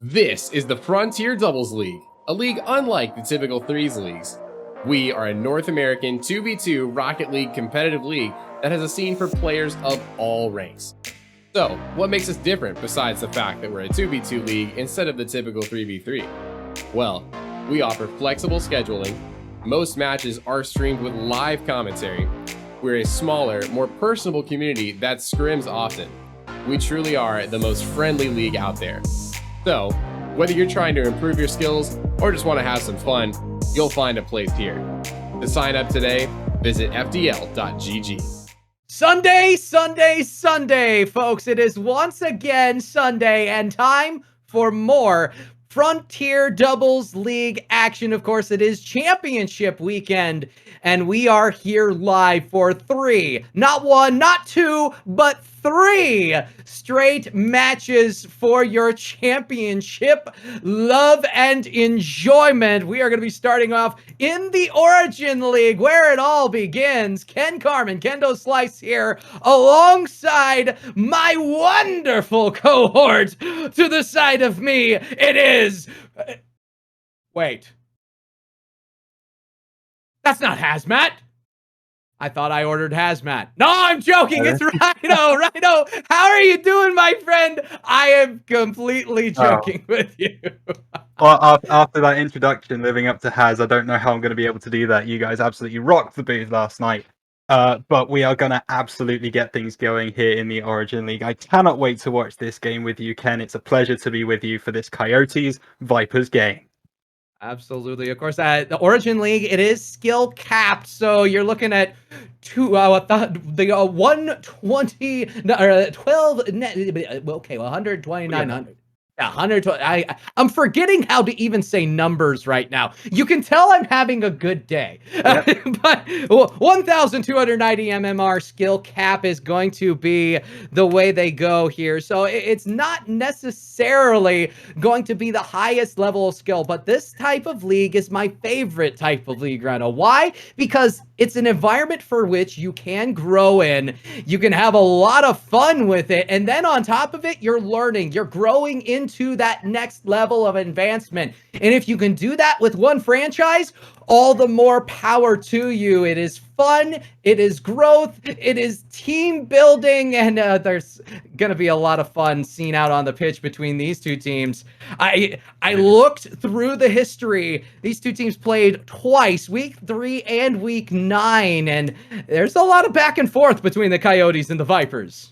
This is the Frontier Doubles League, a league unlike the typical threes leagues. We are a North American 2v2 Rocket League competitive league that has a scene for players of all ranks. So, what makes us different besides the fact that we're a 2v2 league instead of the typical 3v3? Well, we offer flexible scheduling, most matches are streamed with live commentary, we're a smaller, more personable community that scrims often. We truly are the most friendly league out there. So, whether you're trying to improve your skills or just want to have some fun, you'll find a place here. To sign up today, visit fdl.gg. Sunday, Sunday, Sunday, folks. It is once again Sunday and time for more Frontier Doubles League action. Of course, it is championship weekend, and we are here live for three, not one, not two, but three straight matches for your championship love and enjoyment. We are going to be starting off in the Origin League, where it all begins. Ken Carmen, Kendo Slice here, alongside my wonderful cohort. To the side of me, it is... Wait. That's not Hazmat. I thought I ordered Hazmat. No, I'm joking. It's Rhino. Rhino, how are you doing, my friend? I am completely joking with you. Well, after that introduction, living up to Haz, I don't know how I'm going to be able to do that. You guys absolutely rocked the booth last night. But we are going to absolutely get things going here in the Origin League. I cannot wait to watch this game with you, Ken. It's a pleasure to be with you for this Coyotes Vipers game. Absolutely. Of course, the Origin League, it is skill capped, so you're looking at 120, 12, okay, 12900. Yeah, 120. I'm forgetting how to even say numbers right now. You can tell I'm having a good day. Yep. But 1,290 MMR skill cap is going to be the way they go here. So it's not necessarily going to be the highest level of skill, but this type of league is my favorite type of league, Rhino. Why? Because it's an environment for which you can grow in. You can have a lot of fun with it. And then on top of it, you're learning. You're growing into that next level of advancement. And if you can do that with one franchise, all the more power to you. It is fun. It is growth. It is team building. And there's going to be a lot of fun seen out on the pitch between these two teams. I looked through the history. These two teams played twice, week 3 and week 9. And there's a lot of back and forth between the Coyotes and the Vipers.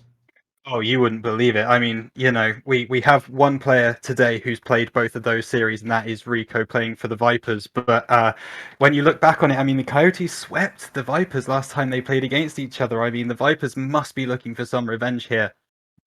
Oh, you wouldn't believe it. I mean, you know, we have one player today who's played both of those series, and that is Rico playing for the Vipers. But when you look back on it, I mean, the Coyotes swept the Vipers last time they played against each other. I mean, the Vipers must be looking for some revenge here.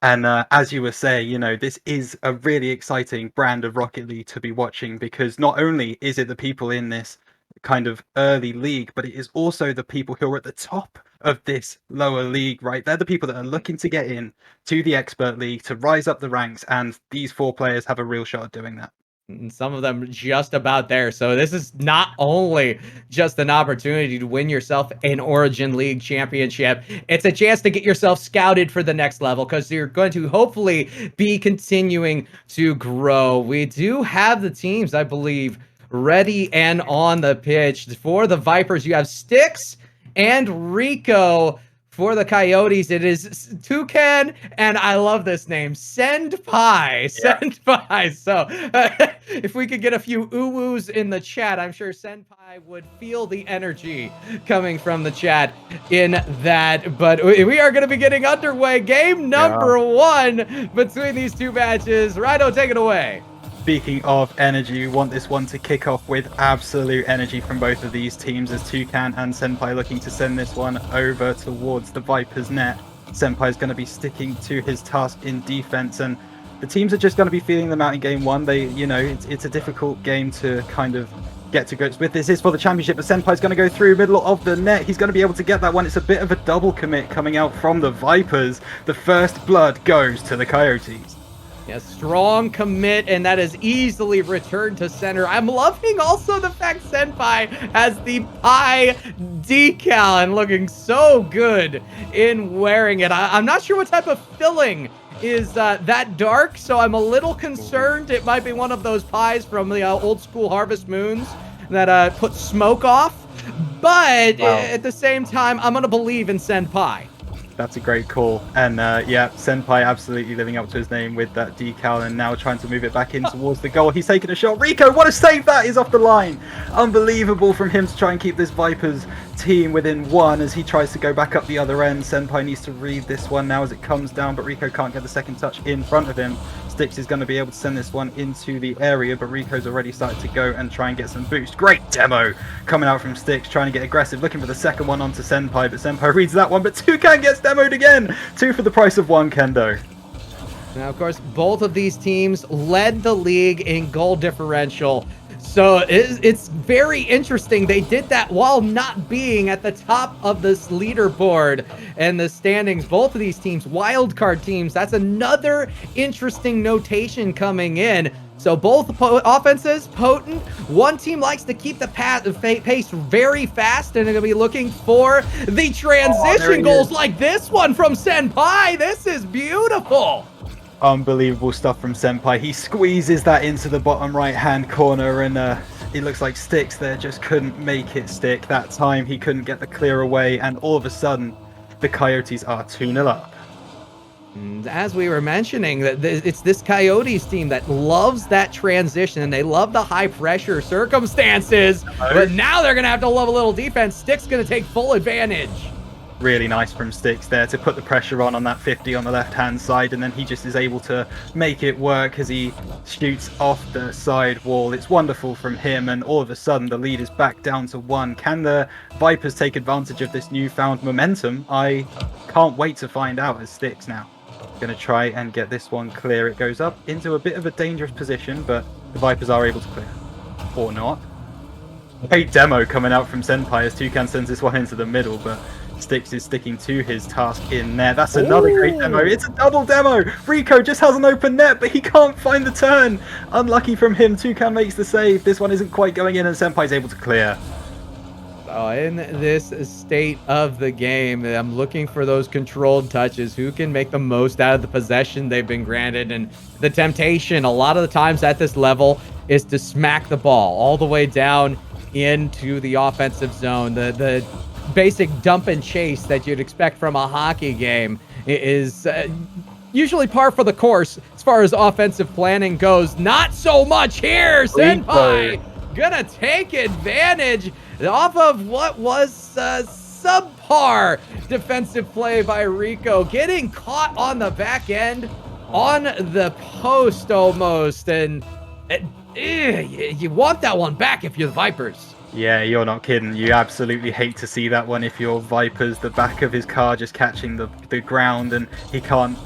And as you were saying, you know, this is a really exciting brand of Rocket League to be watching, because not only is it the people in this kind of early league, but it is also the people who are at the top of this lower league, right? They're the people that are looking to get in to the expert league, to rise up the ranks, and these 4 players have a real shot at doing that. And some of them just about there. So this is not only just an opportunity to win yourself an Origin League championship, it's a chance to get yourself scouted for the next level, because you're going to hopefully be continuing to grow. We do have the teams, I believe, ready and on the pitch. For the Vipers, you have Stix and Rico. For the Coyotes, it is T0ucann, and I love this name, Sendpie. Yeah. Sendpie. So if we could get a few ooh-woos in the chat, I'm sure Sendpie would feel the energy coming from the chat in that. But we are going to be getting underway. Game number 1 between these two matches. Rhino, take it away. Speaking of energy, we want this one to kick off with absolute energy from both of these teams, as T0ucann and Sendpie looking to send this one over towards the Vipers net. Senpai is going to be sticking to his task in defense, and the teams are just going to be feeling them out in game 1. They, you know, it's a difficult game to kind of get to grips with. This is for the championship, but Senpai is going to go through middle of the net. He's going to be able to get that one. It's a bit of a double commit coming out from the Vipers. The first blood goes to the Coyotes. Yeah, strong commit, and that is easily returned to center. I'm loving also the fact Sendpie has the pie decal and looking so good in wearing it. I'm not sure what type of filling is that dark, so I'm a little concerned it might be one of those pies from the old school Harvest Moons that put smoke off. But at the same time, I'm going to believe in Sendpie. That's a great call. And yeah, Sendpie absolutely living up to his name with that decal and now trying to move it back in towards the goal. He's taking a shot. Rico, what a save that is off the line. Unbelievable from him to try and keep this Vipers team within one as he tries to go back up the other end. Sendpie needs to read this one now as it comes down, but Rico can't get the second touch in front of him. Stix is going to be able to send this one into the area, but Rico's already started to go and try and get some boost. Great demo coming out from Stix, trying to get aggressive, looking for the second one onto Sendpie, but Sendpie reads that one, but Toucan gets demoed again. 2 for the price of 1, Kendo. Now, of course, both of these teams led the league in goal differential. So it's very interesting. They did that while not being at the top of this leaderboard and the standings. Both of these teams, wildcard teams, that's another interesting notation coming in. So both offenses potent. One team likes to keep the pace very fast, and they're going to be looking for the transition goals like this one from Sendpie. This is beautiful. Unbelievable stuff from Sendpie. He squeezes that into the bottom right-hand corner, and it looks like Stix there just couldn't make it stick. That time he couldn't get the clear away, and all of a sudden, the Coyotes are 2-0 up. As we were mentioning, that it's this Coyotes team that loves that transition, and they love the high-pressure circumstances, but now they're going to have to love a little defense. Stix going to take full advantage. Really nice from Stix there to put the pressure on that 50 on the left-hand side, and then he just is able to make it work as he shoots off the side wall. It's wonderful from him, and all of a sudden the lead is back down to 1. Can the Vipers take advantage of this newfound momentum? I can't wait to find out as Stix now going to try and get this one clear. It goes up into a bit of a dangerous position, but the Vipers are able to clear. Or not. Great demo coming out from Sendpie as Toucan sends this one into the middle, but Stix is sticking to his task in there. That's another great demo. It's a double demo. Rico just has an open net, but he can't find the turn. Unlucky from him. Toucan makes the save. This one isn't quite going in, and Senpai's able to clear. In this state of the game, I'm looking for those controlled touches. Who can make the most out of the possession they've been granted? And the temptation, a lot of the times at this level, is to smack the ball all the way down into the offensive zone. The basic dump and chase that you'd expect from a hockey game is usually par for the course as far as offensive planning goes. Not so much here. Sendpie gonna take advantage off of what was subpar defensive play by Rico, getting caught on the back end, on the post almost, and you want that one back if you're the Vipers. Yeah, you're not kidding. You absolutely hate to see that one if you're Vipers. The back of his car just catching the ground, and he can't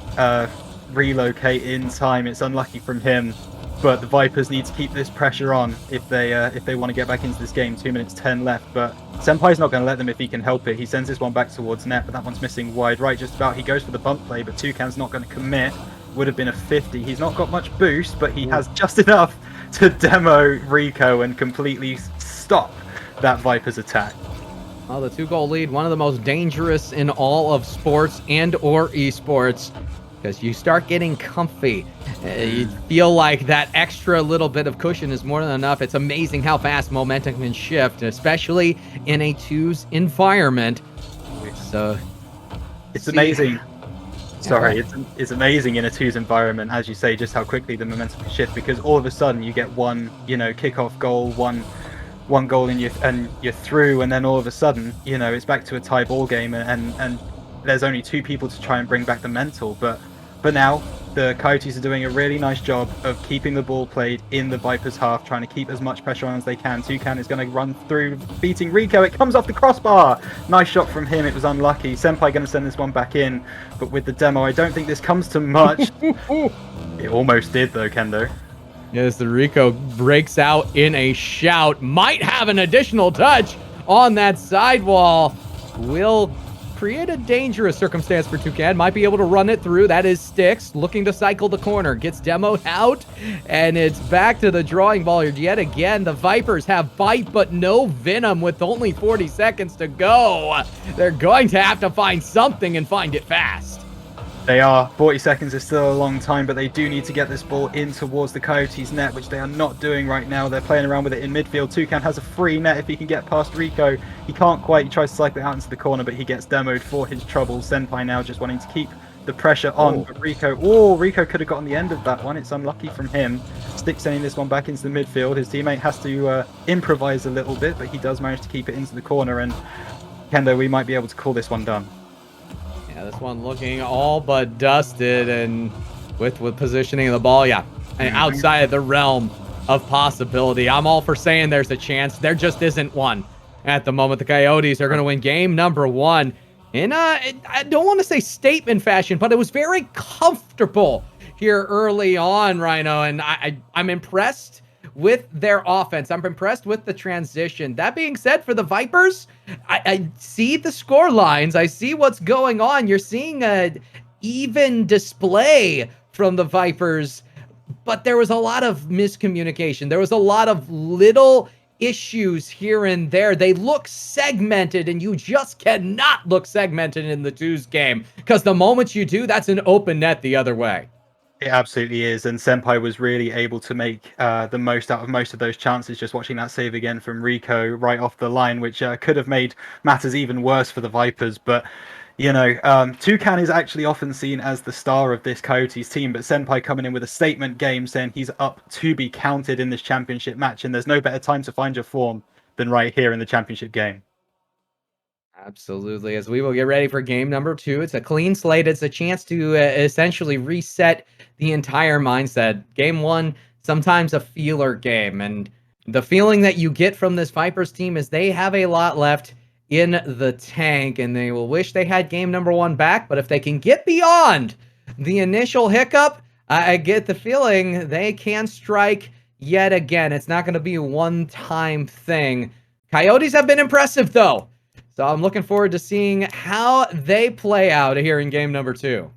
relocate in time. It's unlucky from him. But the Vipers need to keep this pressure on if they want to get back into this game. 2 minutes 10 left, but Senpai's not going to let them if he can help it. He sends this one back towards net, but that one's missing wide right just about. He goes for the bump play, but Toucan's not going to commit. Would have been a 50. He's not got much boost, but he has just enough to demo Rico and completely stop that Vipers attack. Well, the 2-goal lead, one of the most dangerous in all of sports and or esports. Because you start getting comfy. You feel like that extra little bit of cushion is more than enough. It's amazing how fast momentum can shift, especially in a 2's environment. So it's amazing. Sorry, it's amazing in a 2's environment, as you say, just how quickly the momentum can shift. Because all of a sudden you get one, kickoff goal, one goal and you're through, and then all of a sudden, it's back to a tie ball game, and there's only 2 people to try and bring back the mental. But now the Coyotes are doing a really nice job of keeping the ball played in the Vipers half, trying to keep as much pressure on as they can. Toucan is going to run through, beating Rico. It comes off the crossbar. Nice shot from him. It was unlucky. Senpai going to send this one back in, but with the demo, I don't think this comes to much. It almost did though, Kendo. Yes, the Rico breaks out in a shout. Might have an additional touch on that sidewall. Will create a dangerous circumstance for Toucan. Might be able to run it through. That is Stix looking to cycle the corner. Gets demoed out, and it's back to the drawing board yet again. The Vipers have bite but no venom with only 40 seconds to go. They're going to have to find something and find it fast. They are. 40 seconds is still a long time, but they do need to get this ball in towards the Coyotes net, which they are not doing right now. They're playing around with it in midfield. Toucan has a free net if he can get past Rico. He can't quite. He tries to cycle it out into the corner, but he gets demoed for his troubles. Sendpie now just wanting to keep the pressure on. But Rico could have gotten the end of that one. It's unlucky from him. Stix sending this one back into the midfield. His teammate has to improvise a little bit, but he does manage to keep it into the corner. And Kendo, we might be able to call this one done. Yeah, this one looking all but dusted, and with positioning of the ball, yeah, and outside of the realm of possibility. I'm all for saying there's a chance. There just isn't one at the moment. The Coyotes are going to win game number 1 in I don't want to say statement fashion, but it was very comfortable here early on, Rhino, and I'm impressed with their offense. I'm impressed with the transition. That being said, for the Vipers, I see the score lines. I see what's going on. You're seeing a even display from the Vipers, but there was a lot of miscommunication. There was a lot of little issues here and there. They look segmented, and you just cannot look segmented in the twos game, because the moment you do, that's an open net the other way. It absolutely is, and Sendpie was really able to make the most out of most of those chances. Just watching that save again from Rico right off the line, which could have made matters even worse for the Vipers. But, you know, Toucan is actually often seen as the star of this Coyotes team, but Sendpie coming in with a statement game saying he's up to be counted in this championship match, and there's no better time to find your form than right here in the championship game. Absolutely. As we will get ready for game number 2, it's a clean slate. It's a chance to essentially reset the entire mindset. Game 1, sometimes a feeler game. And the feeling that you get from this Vipers team is they have a lot left in the tank, and they will wish they had game number 1 back. But if they can get beyond the initial hiccup, I get the feeling they can strike yet again. It's not going to be a one-time thing. Coyotes have been impressive, though. So I'm looking forward to seeing how they play out here in game number 2.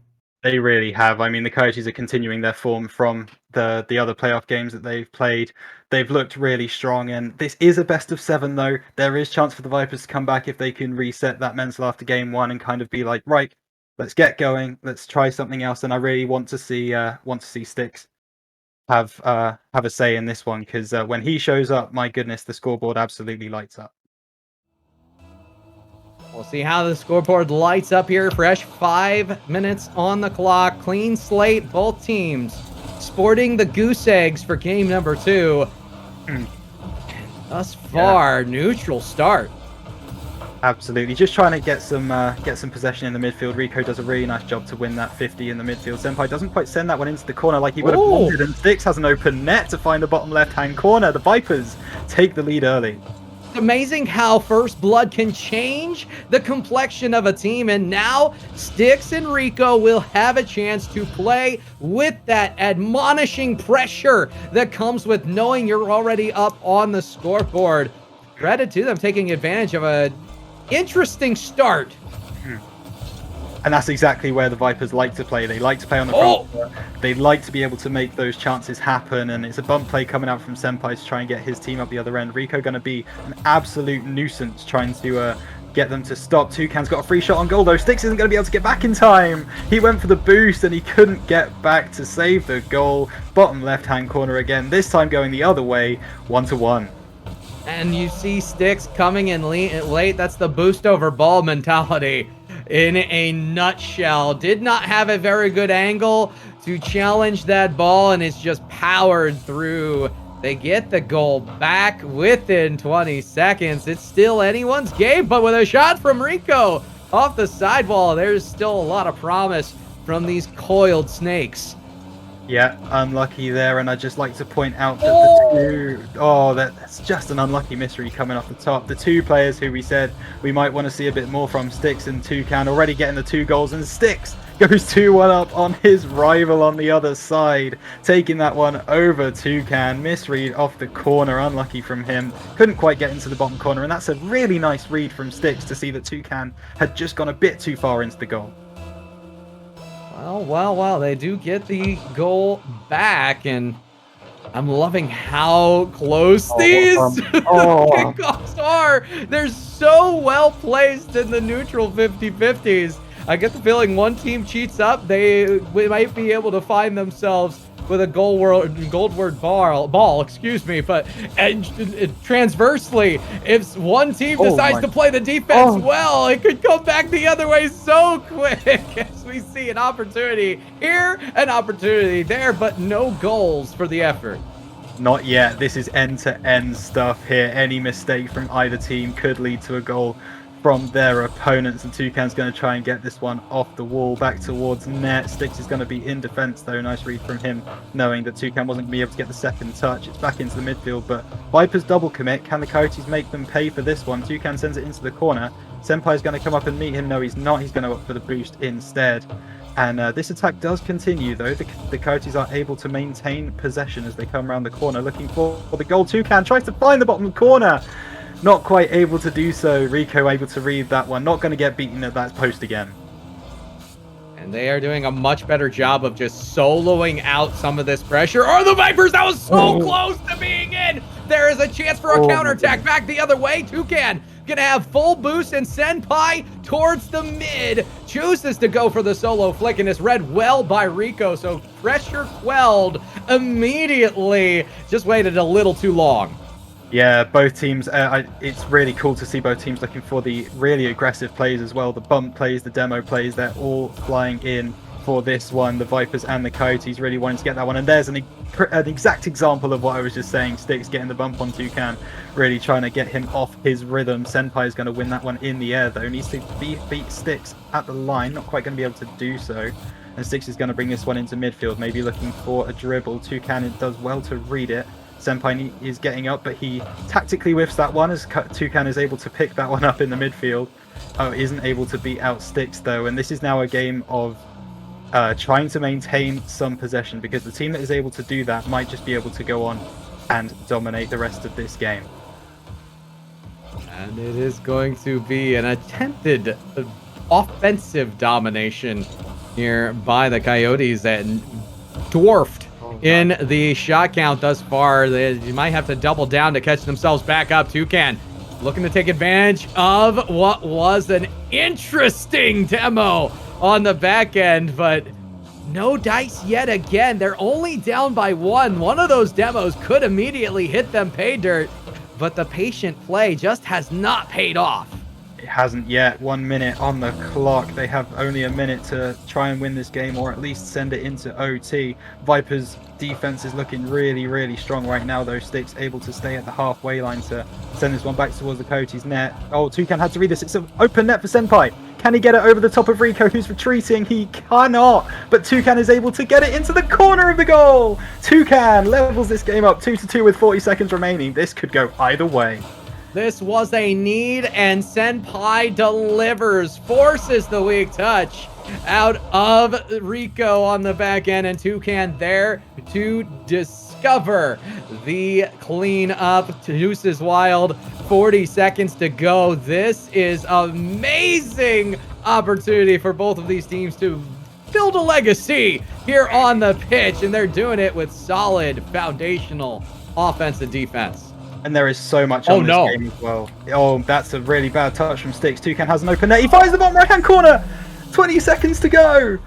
They really have. I mean, the Coyotes are continuing their form from the other playoff games that they've played. They've looked really strong, and this is a best of 7, though. There is chance for the Vipers to come back if they can reset that mental after game 1 and kind of be like, right, let's get going, let's try something else. And I really want to see Stix have a say in this one, because when he shows up, my goodness, the scoreboard absolutely lights up. We'll see how the scoreboard lights up here. Fresh 5 minutes on the clock. Clean slate, both teams sporting the goose eggs for game number 2. Thus far, neutral start. Absolutely, just trying to get some possession in the midfield. Rico does a really nice job to win that 50 in the midfield. Sendpie doesn't quite send that one into the corner like he would have wanted, and Stix has an open net to find the bottom left-hand corner. The Vipers take the lead early. It's amazing how first blood can change the complexion of a team, and now Stix and Rico will have a chance to play with that admonishing pressure that comes with knowing you're already up on the scoreboard. Credit to them taking advantage of an interesting start. And that's exactly where the Vipers like to play. They like to play on the front foot. They like to be able to make those chances happen. And it's a bump play coming out from Sendpie to try and get his team up the other end. Rico going to be an absolute nuisance trying to get them to stop. Toucan's got a free shot on goal, though. Stix isn't going to be able to get back in time. He went for the boost and he couldn't get back to save the goal. Bottom left-hand corner again, this time going the other way, 1-1. And you see Stix coming in late. That's the boost over ball mentality in a nutshell. Did not have a very good angle to challenge that ball, and it's just powered through. They get the goal back within 20 seconds. It's still anyone's game, but with a shot from Rico off the sidewall, there's still a lot of promise from these coiled snakes. Yeah, unlucky there, and I'd just like to point out that that's just an unlucky mystery coming off the top. The 2 players who we said we might want to see a bit more from, Stix and Toucan, already getting the 2 goals, and Stix goes 2-1 up on his rival on the other side, taking that one over Toucan. Misread off the corner, unlucky from him. Couldn't quite get into the bottom corner, and that's a really nice read from Stix to see that Toucan had just gone a bit too far into the goal. Well, they do get the goal back, and I'm loving how close these kickoffs are. They're so well placed in the neutral 50-50s. I get the feeling one team cheats up, we might be able to find themselves with a goldward ball, excuse me, but transversely, if one team decides to play the defense well, it could come back the other way so quick as we see an opportunity here, an opportunity there, but no goals for the effort. Not yet. This is end-to-end stuff here. Any mistake from either team could lead to a goal from their opponents, and Toucan's going to try and get this one off the wall back towards net. Stix is going to be in defense though. Nice read from him, knowing that Toucan wasn't going to be able to get the second touch. It's back into the midfield, but Vipers double commit. Can the Coyotes make them pay for this one? Toucan sends it into the corner. Sendpie is going to come up and meet him. No, he's not. He's going to opt for the boost instead. And this attack does continue though. The Coyotes are able to maintain possession as they come around the corner looking for the goal. Toucan tries to find the bottom corner. Not quite able to do so. Rico able to read that one. Not going to get beaten at that post again. And they are doing a much better job of just soloing out some of this pressure. Or the Vipers, that was so close to being in. There is a chance for a counterattack back the other way. Toucan gonna have full boost, and Sendpie towards the mid chooses to go for the solo flick, and it's read well by Rico. So pressure quelled immediately. Just waited a little too long. Yeah, both teams, it's really cool to see both teams looking for the really aggressive plays as well. The bump plays, the demo plays, they're all flying in for this one. The Vipers and the Coyotes really wanting to get that one. And there's an exact example of what I was just saying. Stix getting the bump on Toucan, really trying to get him off his rhythm. Sendpie is going to win that one in the air though. Needs to beat Stix at the line, not quite going to be able to do so. And Stix is going to bring this one into midfield, maybe looking for a dribble. Toucan does well to read it. Sendpie is getting up, but he tactically whiffs that one as Toucan is able to pick that one up in the midfield. Isn't able to beat out Stix though, and this is now a game of trying to maintain some possession, because the team that is able to do that might just be able to go on and dominate the rest of this game. And it is going to be an attempted offensive domination here by the Coyotes that dwarfed in the shot count thus far. They might have to double down to catch themselves back up. Toucan looking to take advantage of what was an interesting demo on the back end, but no dice yet again. They're only down by one. One of those demos could immediately hit them pay dirt, but the patient play just has not paid off. It hasn't yet. 1 minute on the clock. They have only a minute to try and win this game, or at least send it into OT. Vipers defense is looking really, really strong right now though. Stix able to stay at the halfway line to send this one back towards the Coyotes net. Oh, Toucan had to read this. It's an open net for Sendpie. Can he get it over the top of Rico, who's retreating? He cannot, but Toucan is able to get it into the corner of the goal. Toucan levels this game up 2-2 with 40 seconds remaining. This could go either way. This was a need, and Sendpie delivers, forces the weak touch out of Rico on the back end, and Toucan there to discover the cleanup. Deuce is wild, 40 seconds to go. This is amazing opportunity for both of these teams to build a legacy here on the pitch, and they're doing it with solid foundational offense and defense. And there is so much on this game as well. Oh, that's a really bad touch from Stix. Toucan has an open net. He finds the bottom right-hand corner. 20 seconds to go.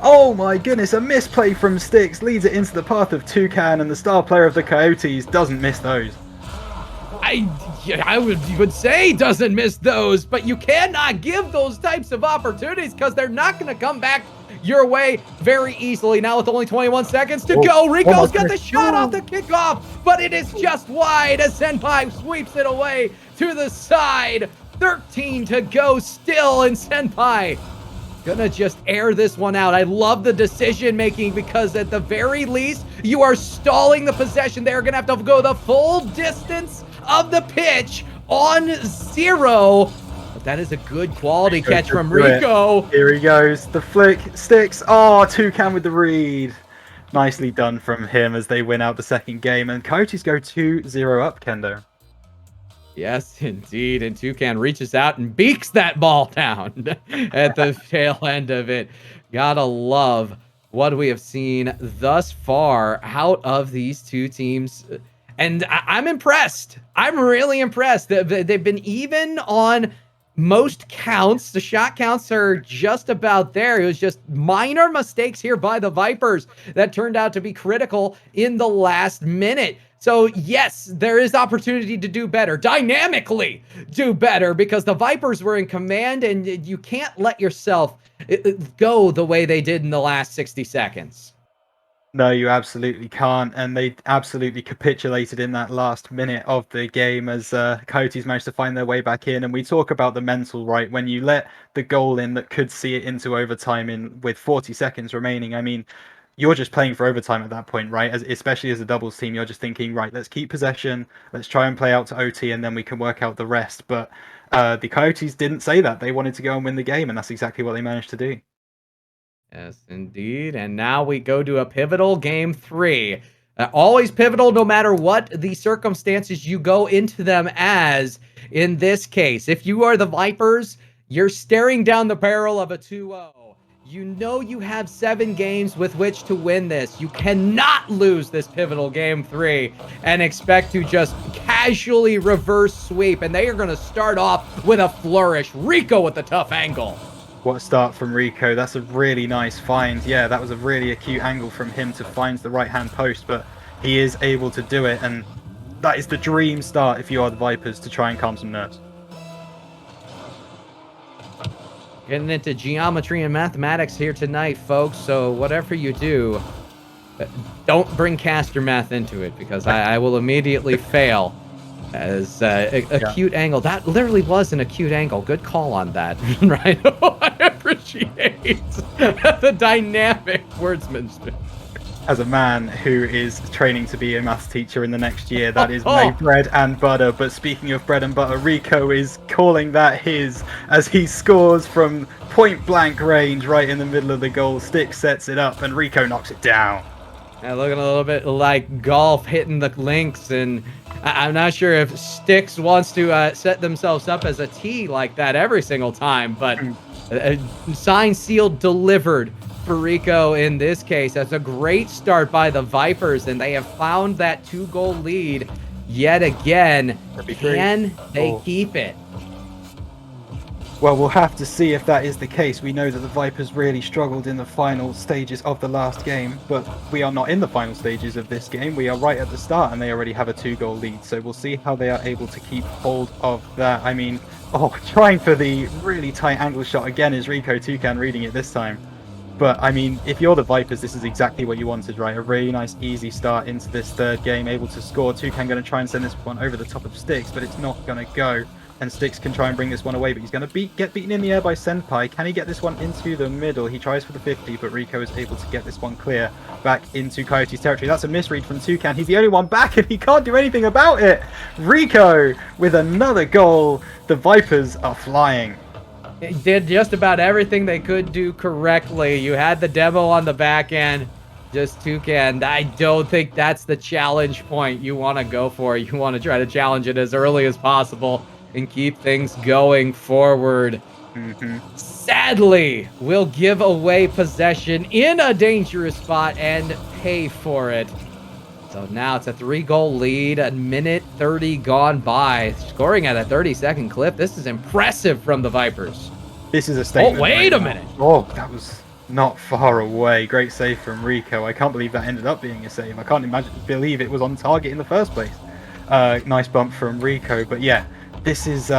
Oh my goodness, a misplay from Stix leads it into the path of Toucan, and the star player of the Coyotes doesn't miss those. I would say doesn't miss those, but you cannot give those types of opportunities because they're not going to come back your way very easily. Now with only 21 seconds to go, Rico's got the shot off the kickoff, but it is just wide as Sendpie sweeps it away to the side. 13 to go still, and Sendpie gonna just air this one out. I love the decision making, because at the very least you are stalling the possession. They're gonna have to go the full distance of the pitch on zero. That is a good quality catch from Rico. Here he goes. The flick. Stix. Oh, Toucan with the read. Nicely done from him as they win out the second game. And Coyotes go 2-0 up, Kendo. Yes, indeed. And Toucan reaches out and beaks that ball down at the tail end of it. Gotta love what we have seen thus far out of these two teams. And I'm impressed. I'm really impressed. They've been even on most counts. The shot counts are just about there. It was just minor mistakes here by the Vipers that turned out to be critical in the last minute. So yes, there is opportunity to do better, dynamically do better, because the Vipers were in command, and you can't let yourself go the way they did in the last 60 seconds. No, you absolutely can't, and they absolutely capitulated in that last minute of the game as Coyotes managed to find their way back in. And we talk about the mental, right? When you let the goal in that could see it into overtime in with 40 seconds remaining, I mean, you're just playing for overtime at that point, right? Especially as a doubles team, you're just thinking, right, let's keep possession, let's try and play out to OT, and then we can work out the rest. But the Coyotes didn't say that. They wanted to go and win the game, and that's exactly what they managed to do. Yes, indeed. And now we go to a pivotal game 3. Always pivotal no matter what the circumstances you go into them as. In this case, if you are the Vipers, you're staring down the barrel of a 2-0. You know you have 7 games with which to win this. You cannot lose this pivotal game 3 and expect to just casually reverse sweep. And they are going to start off with a flourish. Rico with the tough angle. What a start from Rico. That's a really nice find. Yeah, that was a really acute angle from him to find the right-hand post, but he is able to do it, and that is the dream start if you are the Vipers to try and calm some nerves. Getting into geometry and mathematics here tonight, folks, so whatever you do, don't bring caster math into it, because I will immediately fail. As acute angle. That literally was an acute angle. Good call on that, right? I appreciate the dynamic wordsmanship. As a man who is training to be a maths teacher in the next year, that is my bread and butter. But speaking of bread and butter, Rico is calling that his as he scores from point blank range right in the middle of the goal. Stix sets it up and Rico knocks it down. Yeah, looking a little bit like golf hitting the links, and I'm not sure if Stix wants to set themselves up as a tee like that every single time, but signed, sealed, delivered for Rico in this case. That's a great start by the Vipers, and they have found that 2-goal lead yet again. Can they keep it? Well, we'll have to see if that is the case. We know that the Vipers really struggled in the final stages of the last game, but we are not in the final stages of this game. We are right at the start, and they already have a 2-goal lead. So we'll see how they are able to keep hold of that. I mean, trying for the really tight angle shot again is Rico Toucan reading it this time. But, I mean, if you're the Vipers, this is exactly what you wanted, right? A really nice, easy start into this third game, able to score. Toucan going to try and send this one over the top of Stix, but it's not going to go. And Stix can try and bring this one away, but he's going to get beaten in the air by Sendpie. Can he get this one into the middle? He tries for the 50, but Rico is able to get this one clear back into Coyotes territory. That's a misread from Toucan. He's the only one back, and he can't do anything about it. Rico with another goal. The Vipers are flying. They did just about everything they could do correctly. You had the demo on the back end. Just Toucan. I don't think that's the challenge point you want to go for. You want to try to challenge it as early as possible and keep things going forward. Sadly, we'll give away possession in a dangerous spot and pay for it. So now it's a 3-goal lead, a minute 30 gone by, scoring at a 30-second clip. This is impressive from the Vipers. This is a statement. Oh, wait a minute. Oh, that was not far away. Great save from Rico. I can't believe that ended up being a save. I can't believe it was on target in the first place. Nice bump from Rico, but yeah. This is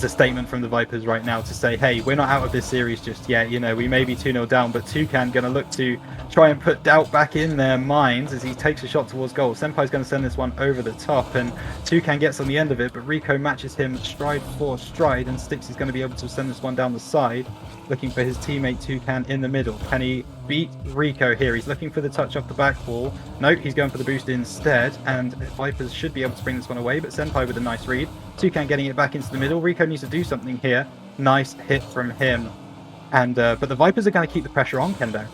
a statement from the Vipers right now to say, hey, we're not out of this series just yet. You know, we may be 2-0 down, but Toucan going to look to try and put doubt back in their minds as he takes a shot towards goal. Senpai's going to send this one over the top, and Toucan gets on the end of it, but Rico matches him stride for stride, and Stix is going to be able to send this one down the side, looking for his teammate Toucan in the middle. Can he beat Rico here? He's looking for the touch off the back wall. Nope, he's going for the boost instead, and Vipers should be able to bring this one away, but Sendpie with a nice read. Toucan getting it back into the middle. Rico needs to do something here. Nice hit from him. And but the Vipers are going to keep the pressure on, Kendo.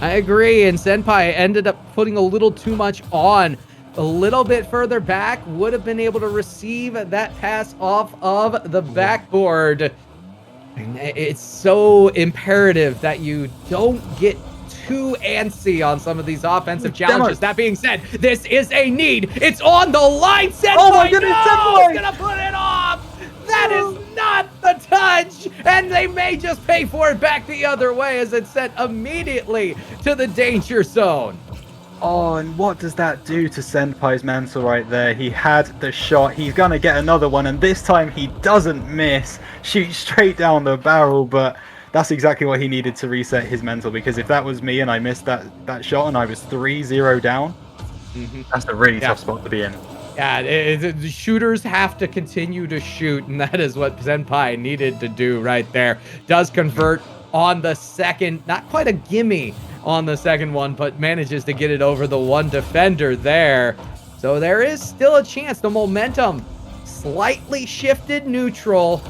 I agree, and Sendpie ended up putting a little too much on. A little bit further back, would have been able to receive that pass off of the backboard. It's so imperative that you don't get too antsy on some of these offensive challenges. That being said, this is a need. It's on the line. Sendpie, oh my goodness, Sendpie! He's gonna put it off. That is not the touch, and they may just pay for it back the other way as it's sent immediately to the danger zone. Oh, and what does that do to Sendpie's mantle right there? He had the shot, he's gonna get another one, and this time he doesn't miss. Shoots straight down the barrel, but that's exactly what he needed to reset his mental, because if that was me and I missed that shot and I was 3-0 down, that's a really tough spot to be in. Yeah, the shooters have to continue to shoot, and that is what Sendpie needed to do right there. Does convert on the second, not quite a gimme on the second one, but manages to get it over the one defender there. So there is still a chance. The momentum slightly shifted neutral.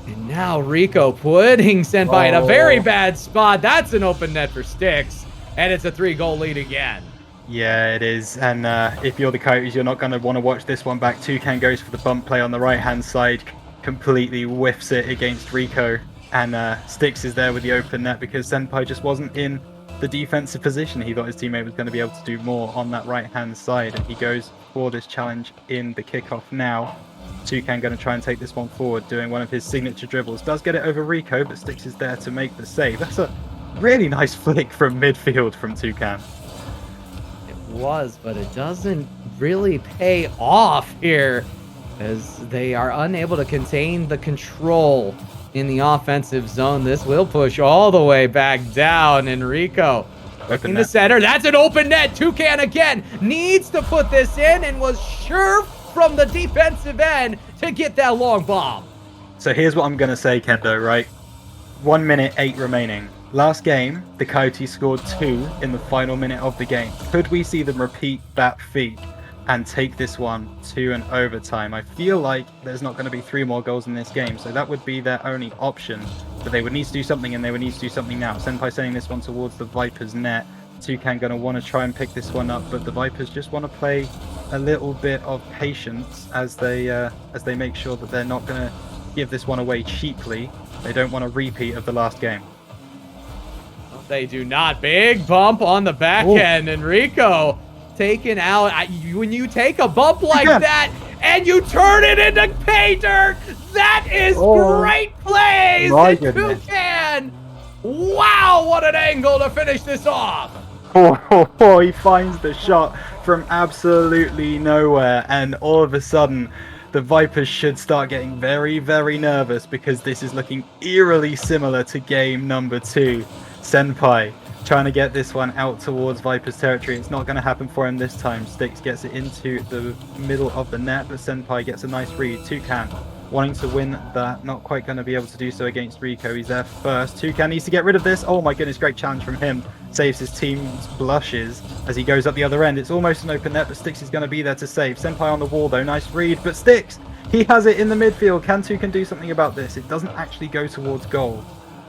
And now Rico putting Sendpie in a very bad spot. That's an open net for Stix. And it's a 3-goal lead again. Yeah, it is. And if you're the Coyotes, you're not going to want to watch this one back. Toucan goes for the bump play on the right-hand side, completely whiffs it against Rico. And Stix is there with the open net because Sendpie just wasn't in the defensive position. He thought his teammate was going to be able to do more on that right-hand side. And he goes for this challenge in the kickoff now. Toucan going to try and take this one forward, doing one of his signature dribbles. Does get it over Rico, but Stix is there to make the save. That's a really nice flick from midfield from Toucan. It was, but it doesn't really pay off here as they are unable to contain the control in the offensive zone. This will push all the way back down, and Rico in the center. That's an open net. Toucan again needs to put this in and was sure from the defensive end to get that long bomb. So here's what I'm going to say, Kendo, right? 1 minute, 8 remaining. Last game, the Coyotes scored 2 in the final minute of the game. Could we see them repeat that feat and take this one to an overtime? I feel like there's not going to be 3 more goals in this game, so that would be their only option. But they would need to do something, and they would need to do something now. Sendpie sending this one towards the Vipers' net. Toucan going to want to try and pick this one up, but the Vipers just want to play a little bit of patience as they make sure that they're not going to give this one away cheaply. They don't want a repeat of the last game. They do not. Big bump on the back end, and Rico taken out. When you take a bump like that and you turn it into pay dirt, that is great plays. Toucan. Wow, what an angle to finish this off. He finds the shot from absolutely nowhere, and all of a sudden the Vipers should start getting very, very nervous because this is looking eerily similar to game number 2. Sendpie trying to get this one out towards Vipers territory. It's not going to happen for him this time. Stix gets it into the middle of the net, but Sendpie gets a nice read. Toucan wanting to win that, not quite going to be able to do so against Rico. He's there first. Toucan needs to get rid of this. Oh my goodness, great challenge from him. Saves his team's blushes as he goes up the other end. It's almost an open net, but Stix is going to be there to save. Sendpie on the wall though, nice read, but Stix, he has it in the midfield. Can do something about this. It doesn't actually go towards goal.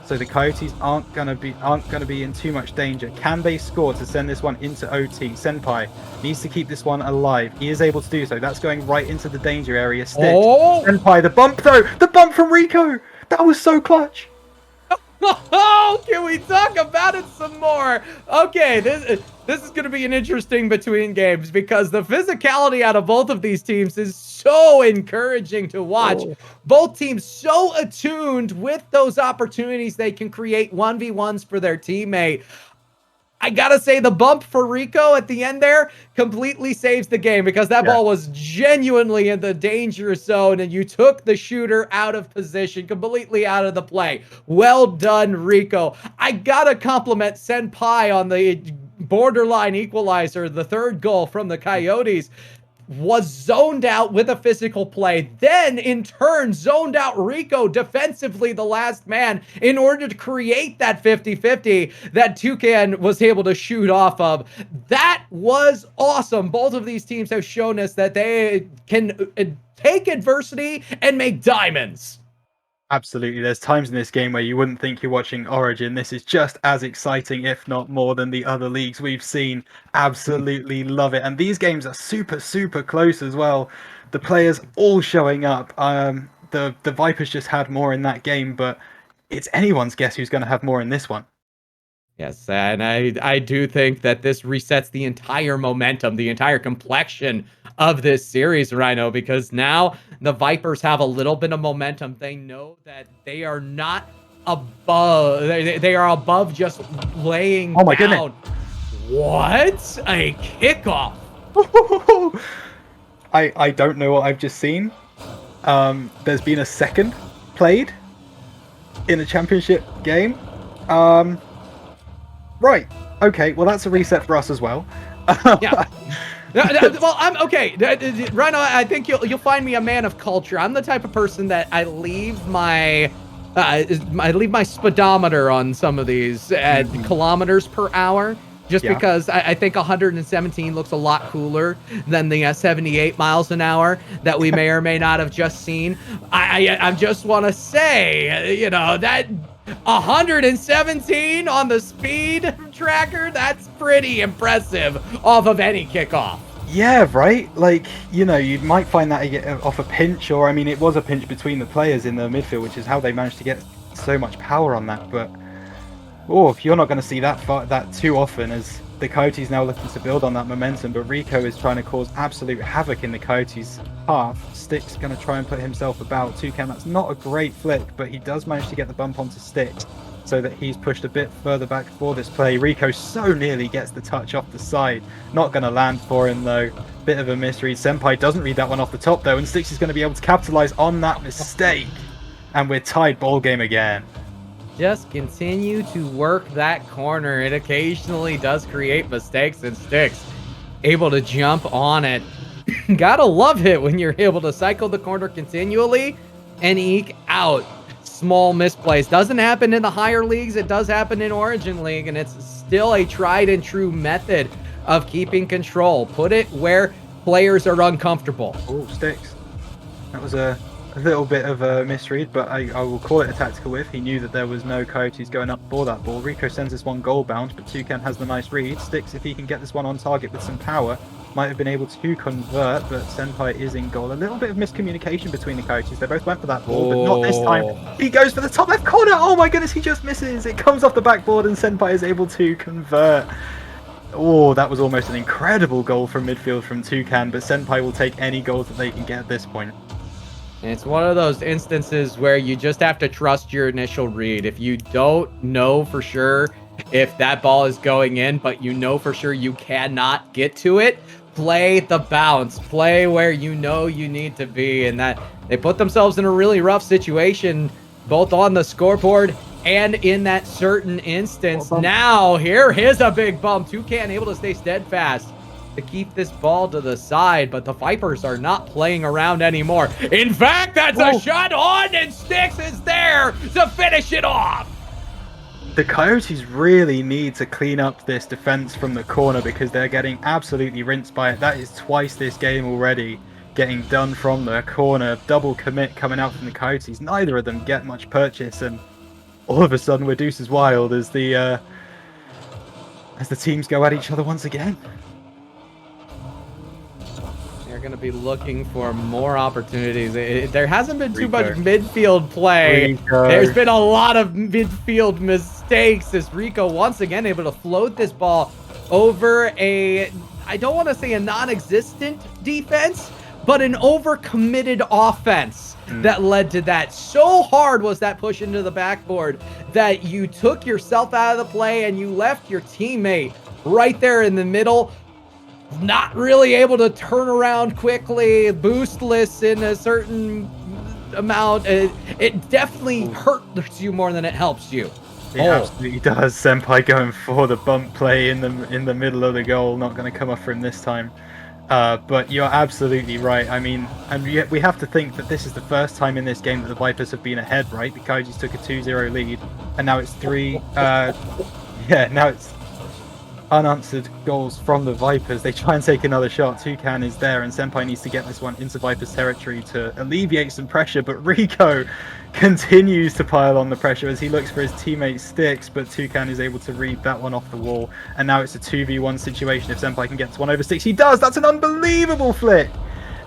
So the Coyotes aren't gonna be in too much danger. Can they score to send this one into OT? Sendpie needs to keep this one alive. He is able to do so. That's going right into the danger area. Stix. Sendpie, the bump though! The bump from Rico! That was so clutch! Oh, can we talk about it some more? Okay, this is going to be an interesting between games because the physicality out of both of these teams is so encouraging to watch. Both teams so attuned with those opportunities they can create 1v1s for their teammate. I gotta say, the bump for Rico at the end there completely saves the game because that ball was genuinely in the danger zone and you took the shooter out of position, completely out of the play. Well done, Rico. I gotta compliment Sendpie on the borderline equalizer, the 3rd goal from the Coyotes. Was zoned out with a physical play, then in turn zoned out Rico defensively, the last man, in order to create that 50-50 that Toucan was able to shoot off of. That was awesome. Both of these teams have shown us that they can take adversity and make diamonds. Absolutely. There's times in this game where you wouldn't think you're watching Origin. This is just as exciting, if not more, than the other leagues we've seen. Absolutely love it. And these games are super, super close as well. The players all showing up. The Vipers just had more in that game, but it's anyone's guess who's going to have more in this one. Yes, and I do think that this resets the entire momentum, the entire complexion of this series, Rhino, because now the Vipers have a little bit of momentum. They know that they are not above, they are above just laying Oh my goodness. down. What? A kickoff. I don't know what I've just seen. There's been a second played in a championship game. Right. Okay. Well, that's a reset for us as well. Yeah. Well, I'm okay. Rhino, I think you'll find me a man of culture. I'm the type of person that I leave my speedometer on some of these at kilometers per hour. Just because I think 117 looks a lot cooler than the 78 miles an hour that we may or may not have just seen. I just want to say, you know, that 117 on the speed tracker, that's pretty impressive off of any kickoff. Yeah, right? Like, you know, you might find that off a pinch, or, I mean, it was a pinch between the players in the midfield, which is how they managed to get so much power on that, but... Oh, you're not going to see that too often, as the Coyotes now looking to build on that momentum, but Rico is trying to cause absolute havoc in the Coyotes' half. Stix going to try and put himself about. Toucan, that's not a great flick, but he does manage to get the bump onto Stix, so that he's pushed a bit further back for this play. Rico so nearly gets the touch off the side. Not going to land for him, though. Bit of a misread. Sendpie doesn't read that one off the top, though, and Stix is going to be able to capitalize on that mistake. And we're tied ball game again. Just continue to work that corner. It occasionally does create mistakes, and Stix able to jump on it. Gotta love it when you're able to cycle the corner continually and eke out small misplays. Doesn't happen in the higher leagues. It does happen in Origin League, and it's still a tried and true method of keeping control. Put it where players are uncomfortable. Oh, Stix. That was a little bit of a misread, but I will call it a tactical whiff. He knew that there was no Coyotes going up for that ball. Rico sends this one goal bound, but Toucan has the nice read. Stix, if he can get this one on target with some power, might have been able to convert, but Sendpie is in goal. A little bit of miscommunication between the Coyotes. They both went for that ball, but not this time. He goes for the top left corner. Oh my goodness, he just misses. It comes off the backboard, and Sendpie is able to convert. Oh, that was almost an incredible goal from midfield from Toucan, but Sendpie will take any goals that they can get at this point. And it's one of those instances where you just have to trust your initial read. If you don't know for sure if that ball is going in, but you know for sure you cannot get to it, play the bounce. Play where you know you need to be. And that they put themselves in a really rough situation, both on the scoreboard and in that certain instance. Now, here is a big bump. Toucan able to stay steadfast to keep this ball to the side, but the Vipers are not playing around anymore. In fact, that's a shot on, and Stix is there to finish it off. The Coyotes really need to clean up this defense from the corner, because they're getting absolutely rinsed by it. That is twice this game already getting done from the corner. Double commit coming out from the Coyotes. Neither of them get much purchase, and all of a sudden we're deuces wild as the teams go at each other once again. They're going to be looking for more opportunities. There hasn't been too much midfield play. There's been a lot of midfield mistakes as Rico once again able to float this ball over a, I don't want to say a non-existent defense, but an overcommitted offense that led to that. So hard was that push into the backboard that you took yourself out of the play and you left your teammate right there in the middle, not really able to turn around quickly, boostless in a certain amount. It definitely hurts you more than it helps you. It absolutely does. Sendpie going for the bump play in the middle of the goal. Not going to come up for him this time. But you're absolutely right. I mean, and yet we have to think that this is the first time in this game that the Vipers have been ahead, right? The Coyotes took a 2-0 lead, and now it's now it's unanswered goals from the Vipers. They try and take another shot. Toucan is there, and Sendpie needs to get this one into Vipers territory to alleviate some pressure, but Rico continues to pile on the pressure as he looks for his teammate Stix, but Toucan is able to read that one off the wall, and now it's a 2v1 situation. If Sendpie can get to one over Stix, he does. That's an unbelievable flick,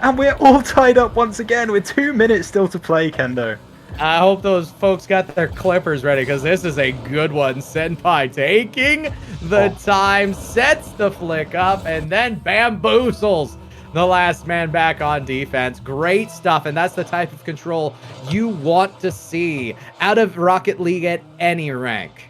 and we're all tied up once again with 2 minutes still to play, Kendo. I hope those folks got their clippers ready because this is a good one. Sendpie taking the time, sets the flick up, and then bamboozles the last man back on defense. Great stuff, and that's the type of control you want to see out of Rocket League at any rank.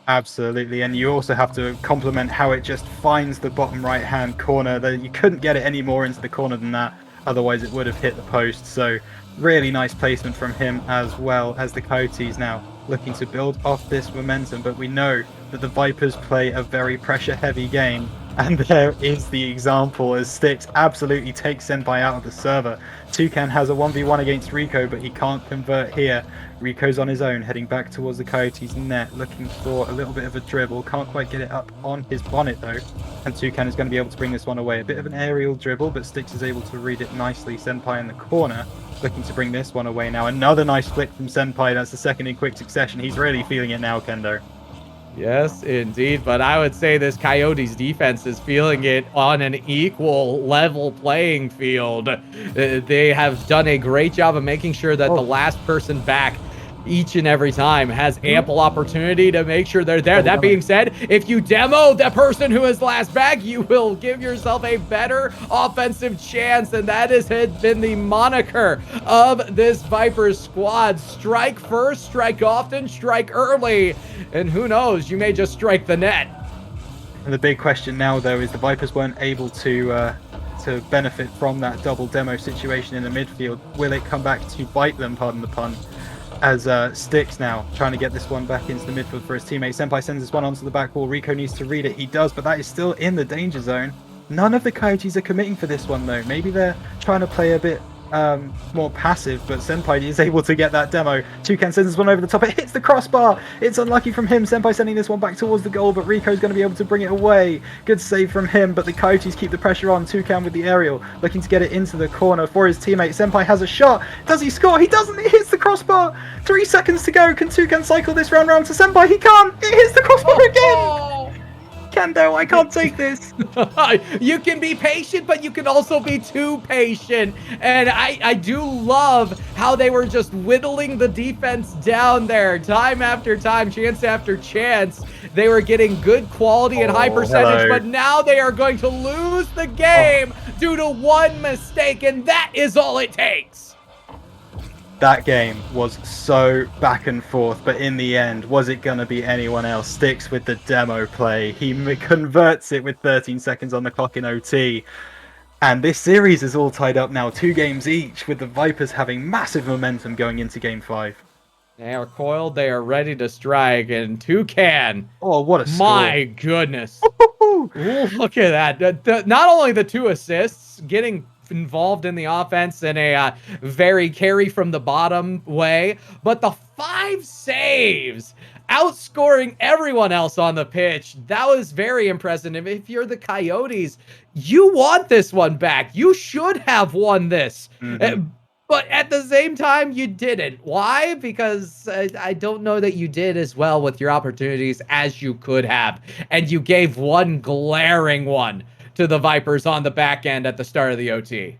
Absolutely, and you also have to compliment how it just finds the bottom right-hand corner. You couldn't get it any more into the corner than that, otherwise it would have hit the post. So really nice placement from him, as well as the Coyotes now looking to build off this momentum. But we know that the Vipers play a very pressure-heavy game, and there is the example as Stix absolutely takes Sendpie out of the server. Toucan has a 1v1 against Rico, but he can't convert here. Rico's on his own, heading back towards the Coyotes net, looking for a little bit of a dribble. Can't quite get it up on his bonnet though, and Toucan is going to be able to bring this one away. A bit of an aerial dribble, but Stix is able to read it nicely. Sendpie in the corner, looking to bring this one away now. Another nice flick from Sendpie. That's the second in quick succession. He's really feeling it now, Kendo. Yes, indeed. But I would say this Coyotes defense is feeling it on an equal level playing field. They have done a great job of making sure that the last person back each and every time has ample opportunity to make sure they're there. That being said, if you demo the person who is last back, you will give yourself a better offensive chance, and that has been the moniker of this Vipers squad. Strike first, strike often, strike early, and who knows, you may just strike the net. And the big question now, though, is the Vipers weren't able to benefit from that double demo situation in the midfield. Will it come back to bite them, pardon the pun? As Stix now trying to get this one back into the midfield for his teammate. Sendpie sends this one onto the back wall. Rico needs to read it. He does, but that is still in the danger zone. None of the Coyotes are committing for this one, though. Maybe they're trying to play a bit more passive, but Sendpie is able to get that demo. Toucan sends this one over the top. It hits the crossbar. It's unlucky from him. Sendpie sending this one back towards the goal, but Rico's going to be able to bring it away. Good save from him, but the Coyotes keep the pressure on. Toucan with the aerial, looking to get it into the corner for his teammate. Sendpie has a shot. Does he score? He doesn't. It hits the crossbar. 3 seconds to go. Can Toucan cycle this round to Sendpie? He can't. It hits the crossbar again. Kendo, I can't take this. You can be patient, but you can also be too patient. And I do love how they were just whittling the defense down there. Time after time, chance after chance. They were getting good quality and high percentage, but now they are going to lose the game due to one mistake, and that is all it takes. That game was so back and forth, but in the end, was it going to be anyone else? Stix with the demo play. He converts it with 13 seconds on the clock in OT. And this series is all tied up now, 2 games each, with the Vipers having massive momentum going into Game 5. They are coiled, they are ready to strike, and Toucan. Oh, what a score. My goodness. Ooh, look at that. Not only the 2 assists, getting involved in the offense in a very carry from the bottom way, but the 5 saves, outscoring everyone else on the pitch. That was very impressive. If you're the Coyotes, you want this one back. You should have won this. But at the same time, you didn't. Why? Because I don't know that you did as well with your opportunities as you could have. And you gave one glaring one to the Vipers on the back end at the start of the OT.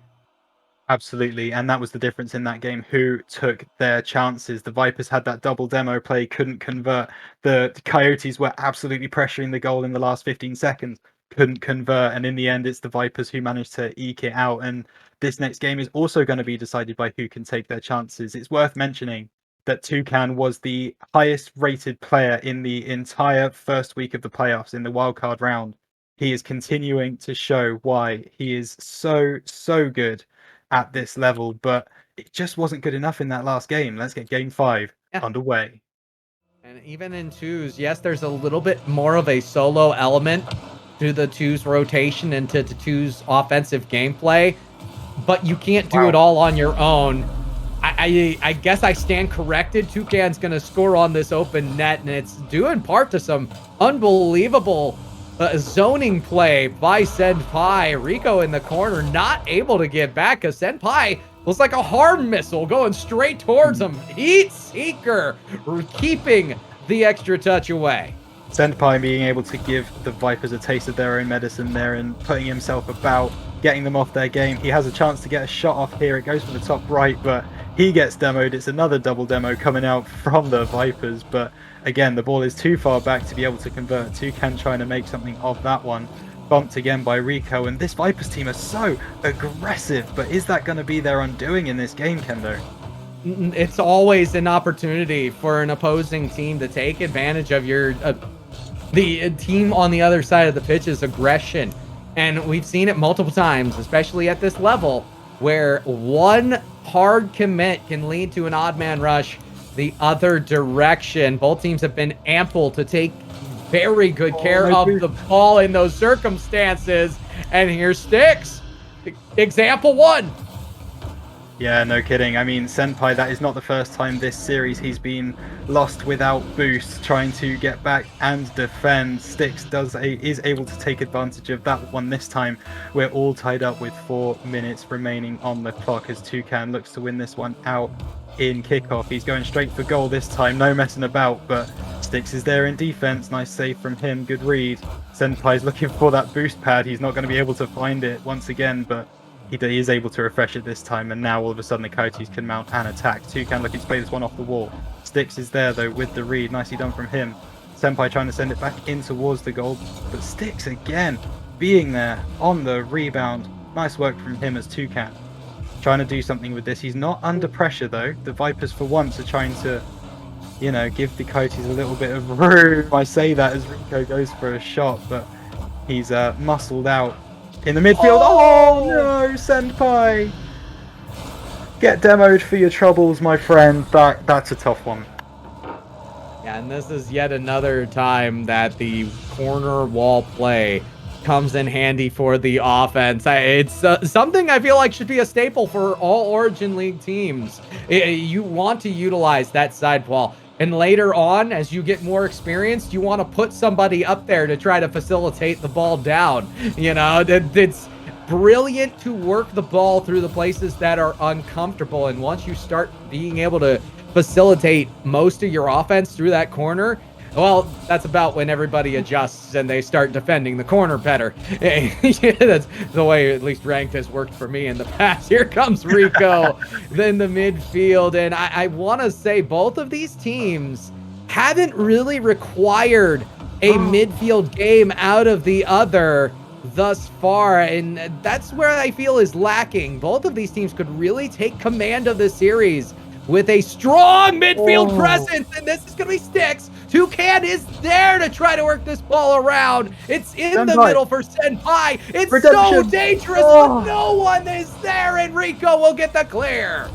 Absolutely, and that was the difference in that game. Who took their chances? The Vipers had that double demo play, couldn't convert. The Coyotes were absolutely pressuring the goal in the last 15 seconds, couldn't convert, and in the end, it's the Vipers who managed to eke it out. And this next game is also going to be decided by who can take their chances. It's worth mentioning that Toucan was the highest rated player in the entire first week of the playoffs in the wildcard round. He is continuing to show why he is so good at this level, but it just wasn't good enough in that last game. Let's get Game 5 underway. And even in 2s, yes, there's a little bit more of a solo element to the 2's rotation and to the 2's offensive gameplay, but you can't do it all on your own. I guess I stand corrected. Toucan's going to score on this open net, and it's due in part to some unbelievable zoning play by Sendpie. Rico in the corner, not able to get back because Sendpie was like a harm missile going straight towards him. Heat Seeker, keeping the extra touch away. Sendpie being able to give the Vipers a taste of their own medicine there and putting himself about, getting them off their game. He has a chance to get a shot off here. It goes for the top right, but He gets demoed. It's another double demo coming out from the Vipers, but again, the ball is too far back to be able to convert. Toucan trying to make something of that one. Bumped again by Rico, and this Vipers team is so aggressive, but is that going to be their undoing in this game, Kendo? It's always an opportunity for an opposing team to take advantage of your the team on the other side of the pitch's aggression, and we've seen it multiple times, especially at this level, where one hard commit can lead to an odd man rush the other direction. Both teams have been ample to take very good care of the ball in those circumstances. And here's Stix. Example one. Yeah, no kidding. I mean, Sendpie, that is not the first time this series he's been lost without boost, trying to get back and defend. Stix is able to take advantage of that one this time. We're all tied up with 4 minutes remaining on the clock as Toucan looks to win this one out in kickoff. He's going straight for goal this time, no messing about, but Stix is there in defense. Nice save from him, good read. Sendpie's looking for that boost pad. He's not going to be able to find it once again, but he is able to refresh it this time, and now all of a sudden the Coyotes can mount an attack. Toucan looking to play this one off the wall. Stix is there though with the read, nicely done from him. Sendpie trying to send it back in towards the goal, but Stix again being there on the rebound. Nice work from him as Toucan trying to do something with this. He's not under pressure though. The Vipers for once are trying to, you know, give the Coyotes a little bit of room. I say that as Rico goes for a shot, but he's muscled out in the midfield. Oh no, Sendpie! Get demoed for your troubles, my friend. That's a tough one. Yeah, and this is yet another time that the corner wall play comes in handy for the offense. It's something I feel like should be a staple for all Origin League teams. You want to utilize that side wall. And later on, as you get more experienced, you want to put somebody up there to try to facilitate the ball down. You know, it's brilliant to work the ball through the places that are uncomfortable. And once you start being able to facilitate most of your offense through that corner, well, that's about when everybody adjusts and they start defending the corner better. That's the way at least ranked has worked for me in the past. Here comes Rico, then the midfield. And I want to say both of these teams haven't really required a midfield game out of the other thus far. And that's where I feel is lacking. Both of these teams could really take command of the series with a strong midfield presence. And this is going to be Stix. Toucan is there to try to work this ball around. It's in the middle for Sendpie. It's so dangerous, but no one is there, and Rico will get the clear.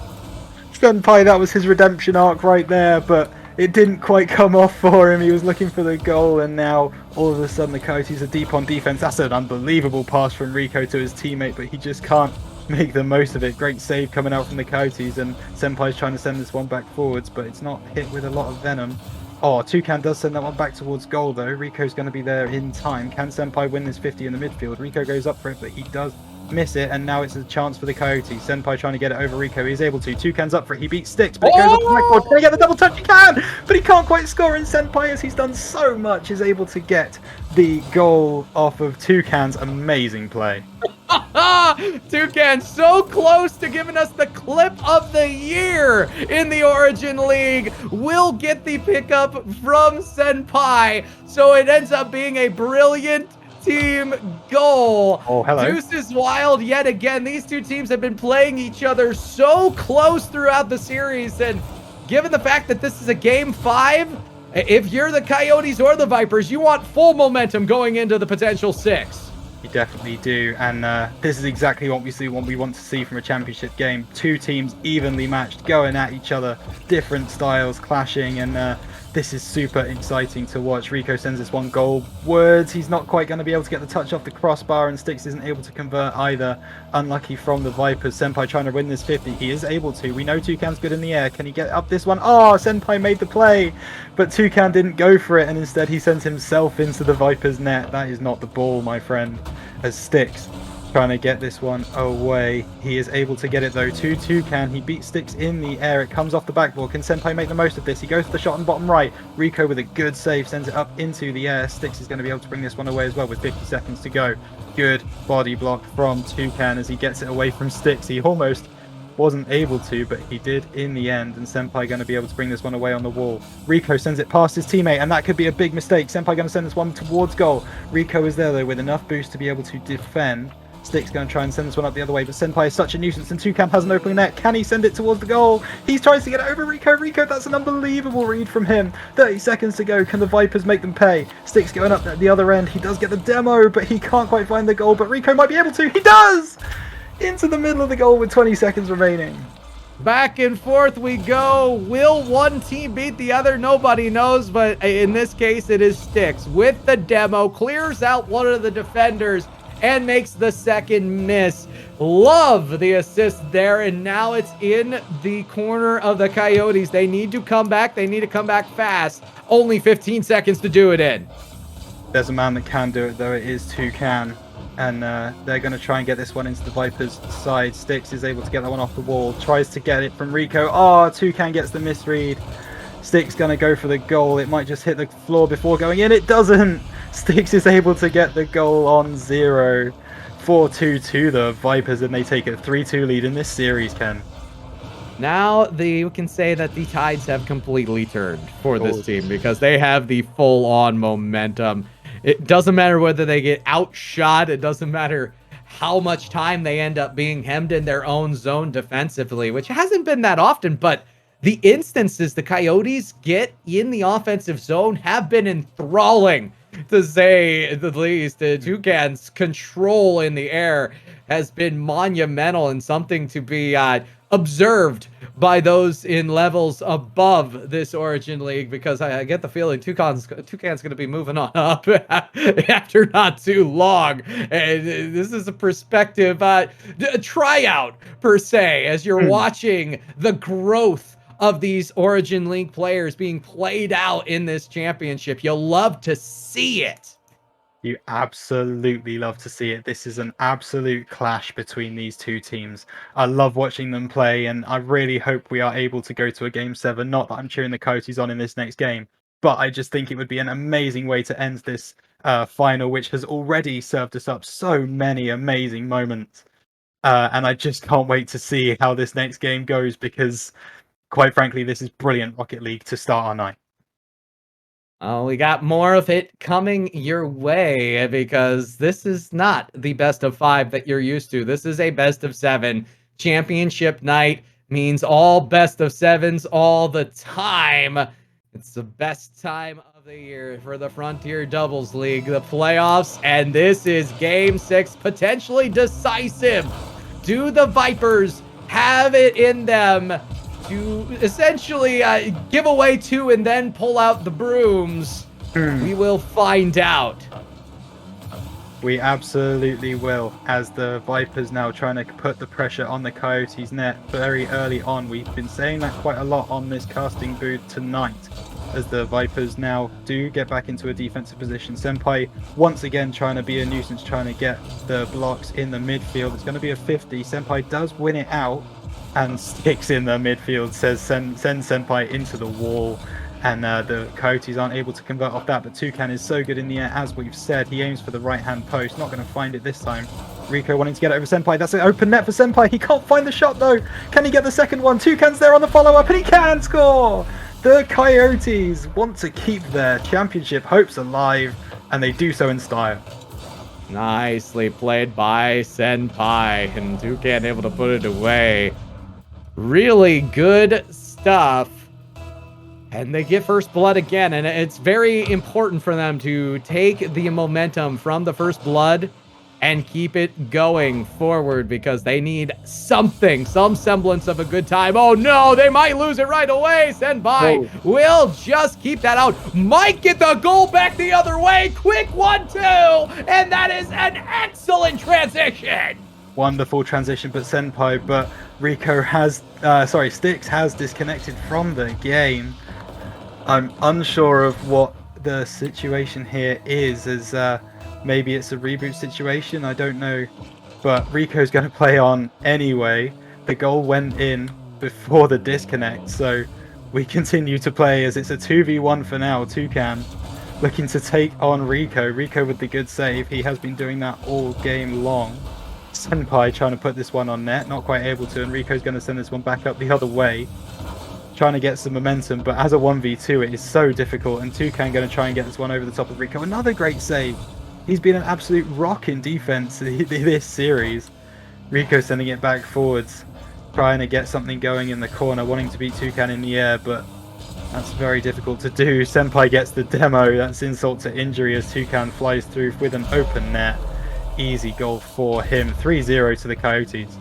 Sendpie, that was his redemption arc right there, but it didn't quite come off for him. He was looking for the goal, and now all of a sudden the Coyotes are deep on defense. That's an unbelievable pass from Rico to his teammate, but he just can't make the most of it. Great save coming out from the Coyotes, and Senpai's trying to send this one back forwards, but it's not hit with a lot of venom. Oh, Toucan does send that one back towards goal though. Rico's going to be there in time. Can Sendpie win this 50 in the midfield? Rico goes up for it, but he does miss it, and now it's a chance for the Coyotes. Sendpie trying to get it over Rico. He's able to. Toucan's up for it. He beats Stix, but it goes up the backboard. Can he get the double touch? He can! But he can't quite score, and Sendpie, as he's done so much, is able to get the goal off of Toucan's amazing play. Toucan so close to giving us the clip of the year in the Origin League. Will get the pickup from Sendpie, so it ends up being a brilliant team goal. Oh, hello. Deuce is wild yet again. These two teams have been playing each other so close throughout the series, and given the fact that this is a game 5, if you're the Coyotes or the Vipers, you want full momentum going into the potential 6. You definitely do, and this is exactly what we want to see from a championship game. Two teams evenly matched, going at each other, different styles clashing, and this is super exciting to watch. Rico sends this one goalwards. He's not quite going to be able to get the touch off the crossbar, and Stix isn't able to convert either. Unlucky from the Vipers. Senpai trying to win this 50. He is able to. We know Toucan's good in the air. Can he get up this one? Oh, Senpai made the play, but Toucan didn't go for it, and instead he sends himself into the Vipers net. That is not the ball, my friend. As Stix trying to get this one away. He is able to get it though to Toucan. He beats Stix in the air. It comes off the backboard. Can Senpai make the most of this? He goes for the shot on the bottom right. Rico with a good save sends it up into the air. Stix is going to be able to bring this one away as well with 50 seconds to go. Good body block from Toucan as he gets it away from Stix. He almost wasn't able to, but he did in the end, and Sendpie going to be able to bring this one away on the wall. Rico sends it past his teammate, and that could be a big mistake. Sendpie going to send this one towards goal. Rico is there, though, with enough boost to be able to defend. Stix going to try and send this one up the other way, but Sendpie is such a nuisance, and Toucan has an opening net. Can he send it towards the goal? He tries to get it over Rico. Rico, that's an unbelievable read from him. 30 seconds to go. Can the Vipers make them pay? Stix going up at the other end. He does get the demo, but he can't quite find the goal, but Rico might be able to. He does! Into the middle of the goal with 20 seconds remaining. Back and forth we go. Will one team beat the other? Nobody knows, but in this case, it is Stix with the demo. Clears out one of the defenders and makes the second miss. Love the assist there, and now it's in the corner of the Coyotes. They need to come back. They need to come back fast. Only 15 seconds to do it in. There's a man that can do it, though. It is Toucan. And they're going to try and get this one into the Vipers' side. Stix is able to get that one off the wall. Tries to get it from Rico. Oh, Toucan gets the misread. Stix going to go for the goal. It might just hit the floor before going in. It doesn't. Stix is able to get the goal on 0. 4-2 to the Vipers, and they take a 3-2 lead in this series, Ken. Now we can say that the tides have completely turned for this team because they have the full-on momentum. It doesn't matter whether they get outshot. It doesn't matter how much time they end up being hemmed in their own zone defensively, which hasn't been that often, but the instances the Coyotes get in the offensive zone have been enthralling, to say the least. Toucan's control in the air has been monumental and something to be observed by those in levels above this Origin League, because I get the feeling Toucan's going to be moving on up after not too long. And this is a perspective tryout, per se, as you're watching the growth of these Origin League players being played out in this championship. You'll love to see it. You absolutely love to see it. This is an absolute clash between these two teams. I love watching them play, and I really hope we are able to go to a Game 7. Not that I'm cheering the Coyotes on in this next game, but I just think it would be an amazing way to end this final, which has already served us up so many amazing moments. And I just can't wait to see how this next game goes, because quite frankly, this is brilliant Rocket League to start our night. Oh, we got more of it coming your way, because this is not the best of 5 that you're used to. This is a best of 7. Championship night means all best of 7s all the time. It's the best time of the year for the Frontier Doubles League, the playoffs, and this is Game 6, potentially decisive. Do the Vipers have it in them to essentially give away 2 and then pull out the brooms? We will find out. We absolutely will, as the Vipers now trying to put the pressure on the Coyotes net very early on. We've been saying that quite a lot on this casting booth tonight, as the Vipers now do get back into a defensive position. Sendpie once again trying to be a nuisance, trying to get the blocks in the midfield. It's going to be a 50. Sendpie does win it out, and Stix in the midfield says send Sendpie into the wall, and the Coyotes aren't able to convert off that. But Toucan is so good in the air, as we've said. He aims for the right-hand post, not going to find it this time. Rico wanting to get it over Sendpie. That's an open net for Sendpie. He can't find the shot, though. Can he get the second one? Toucan's there on the follow-up, and he can score! The Coyotes want to keep their championship hopes alive, and they do so in style. Nicely played by Sendpie, and Toucan able to put it away. Really good stuff. And they get first blood again, and it's very important for them to take the momentum from the first blood and keep it going forward, because they need something, some semblance of a good time. Oh no, they might lose it right away. Sendpie will just keep that out. Might get the goal back the other way. Quick 1-2, and that is an excellent transition. Wonderful transition, but Sendpie, but Rico has, Stix has disconnected from the game. I'm unsure of what the situation here is, as maybe it's a reboot situation, I don't know. But Rico's going to play on anyway. The goal went in before the disconnect, so we continue to play as it's a 2v1 for now. Toucan looking to take on Rico. Rico with the good save. He has been doing that all game long. Sendpie trying to put this one on net, not quite able to, and Rico's going to send this one back up the other way, trying to get some momentum, but as a 1v2 it is so difficult, and T0ucann going to try and get this one over the top of Rico. Another great save. He's been an absolute rock in defense this series. Rico sending it back forwards, trying to get something going in the corner, wanting to beat T0ucann in the air, but that's very difficult to do. Sendpie gets the demo. That's insult to injury as T0ucann flies through with an open net. Easy goal for him. 3-0 to the Coyotes.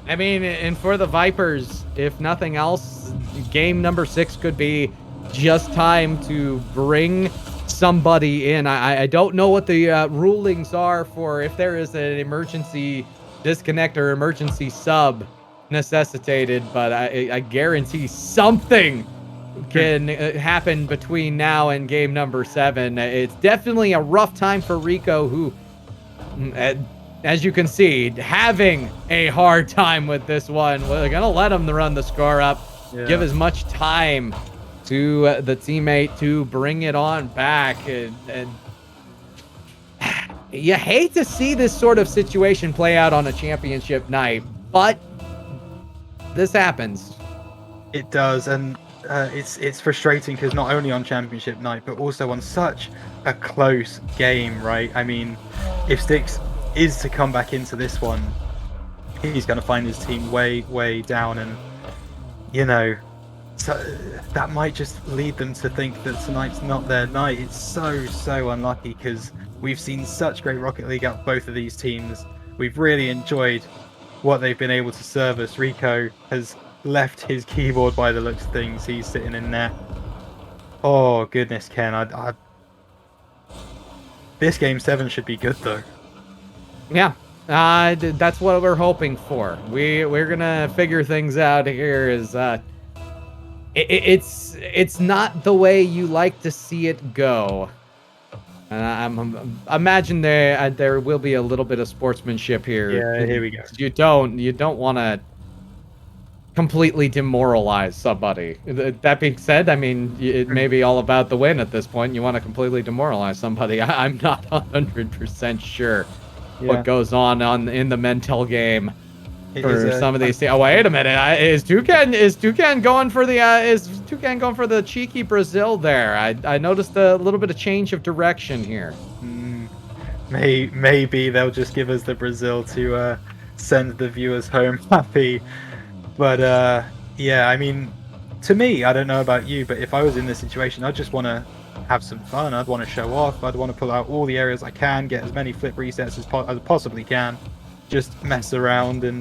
I mean, and for the Vipers, if nothing else, game number 6 could be just time to bring somebody in. I don't know what the rulings are for if there is an emergency disconnect or emergency sub necessitated, but I guarantee something can happen between now and game number 7. It's definitely a rough time for Rico, who, as you can see, having a hard time with this one. We're gonna let him run the score up, give as much time to the teammate to bring it on back, and you hate to see this sort of situation play out on a championship night, but this happens. It does, and it's frustrating because not only on championship night, but also on such a close game, right? I mean, if Stix is to come back into this one, he's going to find his team way down, and so that might just lead them to think that tonight's not their night. It's so unlucky because we've seen such great Rocket League out of both of these teams. We've really enjoyed what they've been able to serve us. Rico has left his keyboard by the looks of things. He's sitting in there. Oh goodness, Ken, this game 7 should be good though. Yeah, that's what we're hoping for. We're gonna figure things out here. It's not the way you like to see it go. Imagine there will be a little bit of sportsmanship here. Yeah, here we go. You don't want to completely demoralize somebody. That being said, I mean, it may be all about the win at this point. You want to completely demoralize somebody. I'm not 100% sure what goes on in the mental game for some of these. Oh, wait a minute. Is T0ucann going for the cheeky Brazil there? I noticed a little bit of change of direction here. Maybe they'll just give us the Brazil to send the viewers home happy. But yeah, I mean, to me, I don't know about you, but if I was in this situation, I'd just want to have some fun. I'd want to show off. I'd want to pull out all the areas I can, get as many flip resets as I possibly can, just mess around and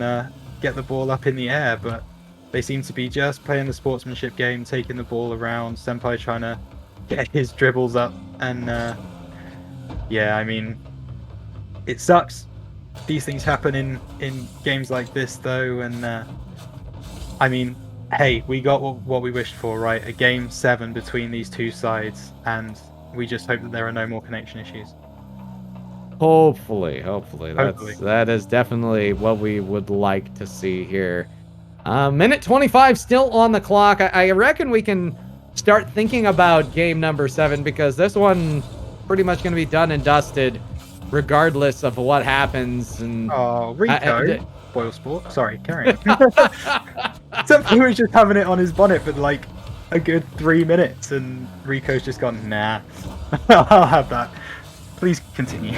get the ball up in the air. But they seem to be just playing the sportsmanship game, taking the ball around. Sendpie trying to get his dribbles up, and yeah, I mean, it sucks. These things happen in games like this, though, and I mean, hey, we got what we wished for, right? A game 7 between these two sides, and we just hope that there are no more connection issues. Hopefully. That is definitely what we would like to see here. Minute 25 still on the clock. I reckon we can start thinking about game number 7, because this one pretty much going to be done and dusted regardless of what happens. And Rico, Boyle Sport. Sorry, carry on. Sendpie was just having it on his bonnet for like a good 3 minutes, and Rico's just gone, nah, I'll have that. Please continue.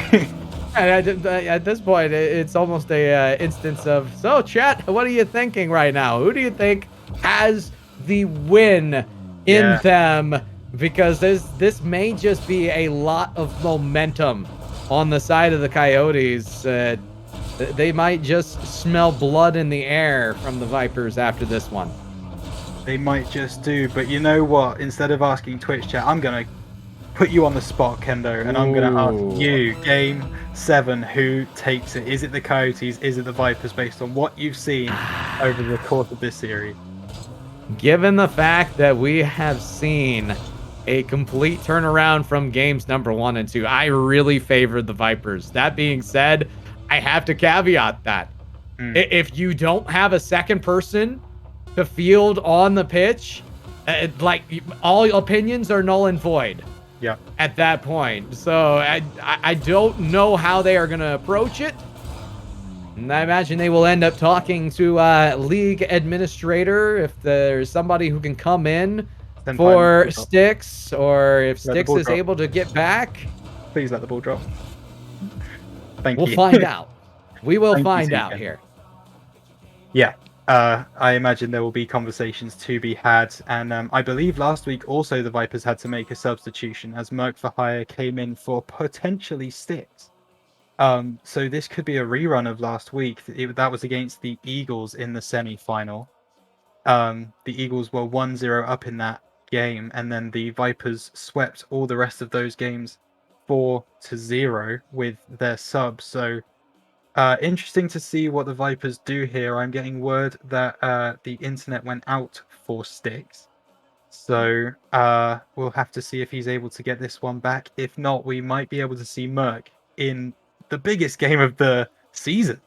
At this point, it's almost a instance of, so chat, what are you thinking right now? Who do you think has the win in them? Because this may just be a lot of momentum on the side of the Coyotes. They might just smell blood in the air from the Vipers after this one. They might just do, but you know what? Instead of asking Twitch chat, I'm going to put you on the spot, Kendo, and I'm going to ask you, game 7, who takes it? Is it the Coyotes? Is it the Vipers, based on what you've seen over the course of this series? Given the fact that we have seen a complete turnaround from games number 1 and 2, I really favored the Vipers. That being said, I have to caveat that. If you don't have a second person to field on the pitch, like, all opinions are null and void. Yeah. At that point. So I don't know how they are going to approach it. And I imagine they will end up talking to league administrator if there's somebody who can come in Sendpie, let the for ball drop. Stix, or if Let the Stix ball is drop. able to get back. Please let the ball drop. Thank We'll you. find out. We will Thank you, find out Toucan. here. Yeah. I imagine there will be conversations to be had, and I believe last week also the Vipers had to make a substitution as Merc for Hire came in for potentially Stix. So this could be a rerun of last week. That was against the Eagles in the semi-final. The Eagles were 1-0 up in that game, and then the Vipers swept all the rest of those games 4-0 with their sub. So interesting to see what the Vipers do here. I'm getting word that the internet went out for Stix. So we'll have to see if he's able to get this one back. If not, we might be able to see Merc in the biggest game of the season.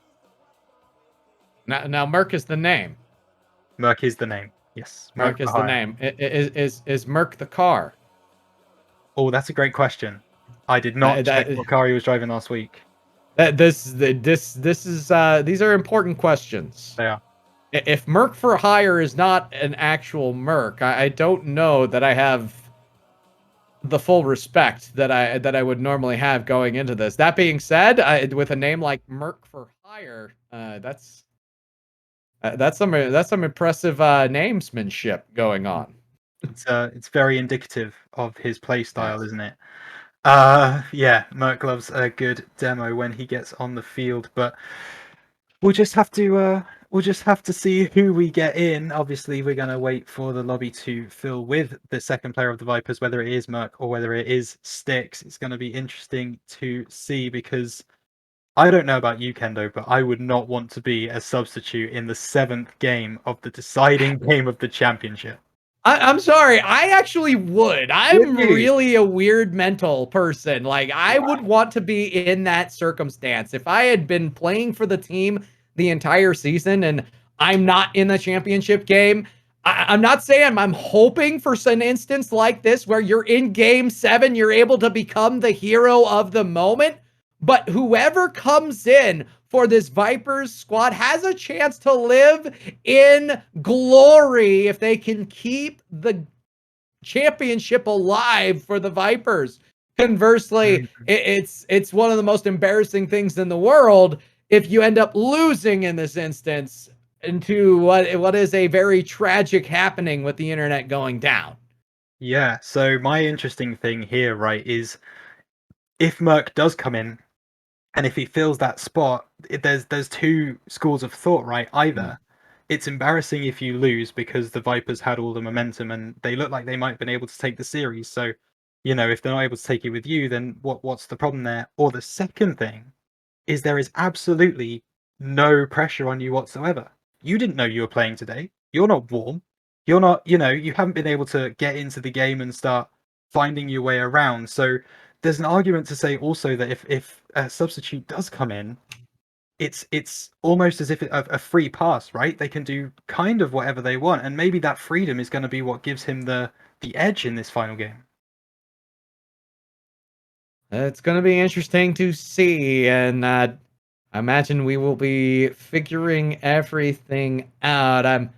Now Merc is the name. Merc is the name. Yes, Merc Merc for is the hire. name. Is Merc the car? Oh, that's a great question. I did not That, check that, what car he was driving last week. this is these are important questions. They are. If Merc for hire is not an actual Merc, I don't know that I have the full respect that I would normally have going into this. That being said, with a name like Merc for hire, that's some impressive namesmanship going on. It's very indicative of his play style, Yes. isn't it? Yeah, Merc loves a good demo when he gets on the field, but we'll just have to see who we get in. Obviously, we're gonna wait for the lobby to fill with the second player of the Vipers, whether it is Merc or whether it is Stix. It's gonna be interesting to see because I don't know about you, Kendo, but I would not want to be a substitute in the 7th game of the deciding game of the championship. I'm sorry. I actually would. Would I'm you? really a weird mental person. Like, I would Right. want to be in that circumstance. If I had been playing for the team the entire season and I'm not in the championship game, I'm not saying I'm hoping for an instance like this where you're in game 7, you're able to become the hero of the moment. But whoever comes in for this Vipers squad has a chance to live in glory if they can keep the championship alive for the Vipers. Conversely, Mhm. it's one of the most embarrassing things in the world if you end up losing in this instance into what is a very tragic happening with the internet going down. Yeah, so my interesting thing here, right, is if Merc does come in and if he fills that spot, there's two schools of thought, right? Mm. Either it's embarrassing if you lose because the Vipers had all the momentum and they look like they might have been able to take the series. So, if they're not able to take it with you, then what's the problem there? Or the second thing is there is absolutely no pressure on you whatsoever. You didn't know you were playing today. You're not warm. You're not, you haven't been able to get into the game and start finding your way around. So there's an argument to say also that if a substitute does come in, it's almost as if a free pass, right? They can do kind of whatever they want, and maybe that freedom is going to be what gives him the edge in this final game. It's going to be interesting to see, and I imagine we will be figuring everything out. I'm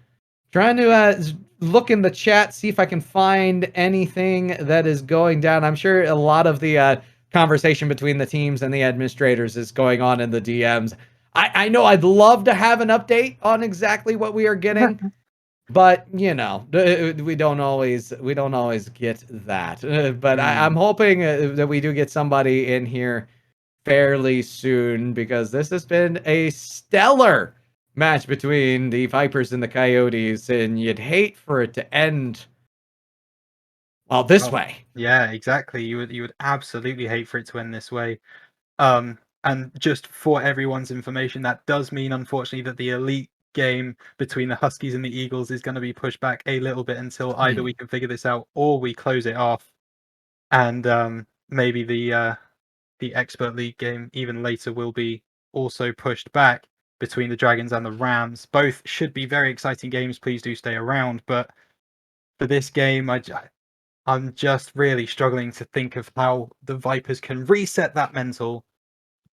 trying to look in the chat, see if I can find anything that is going down. I'm sure a lot of the conversation between the teams and the administrators is going on in the DMs. I know I'd love to have an update on exactly what we are getting, but we don't always get that. But I'm Mm. hoping that we do get somebody in here fairly soon because this has been a stellar match between the Vipers and the Coyotes, and you'd hate for it to end well this Well, way. yeah, exactly. You would absolutely hate for it to end this way. And just for everyone's information, that does mean, unfortunately, that the elite game between the Huskies and the Eagles is going to be pushed back a little bit until either we can figure this out or we close it off, and maybe the expert league game even later will be also pushed back between the Dragons and the Rams. Both should be very exciting games. Please do stay around. But for this game, I'm just really struggling to think of how the Vipers can reset that mental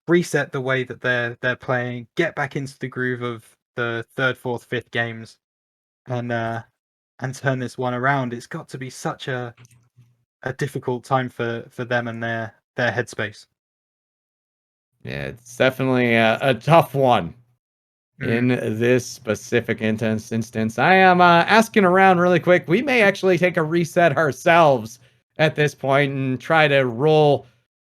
reset the way that they're playing, get back into the groove of the third, fourth, fifth games, and turn this one around. It's got to be such a difficult time for them and their headspace. Yeah, it's definitely a tough one in Mm. this specific instance. I am asking around really quick. We may actually take a reset ourselves at this point and try to roll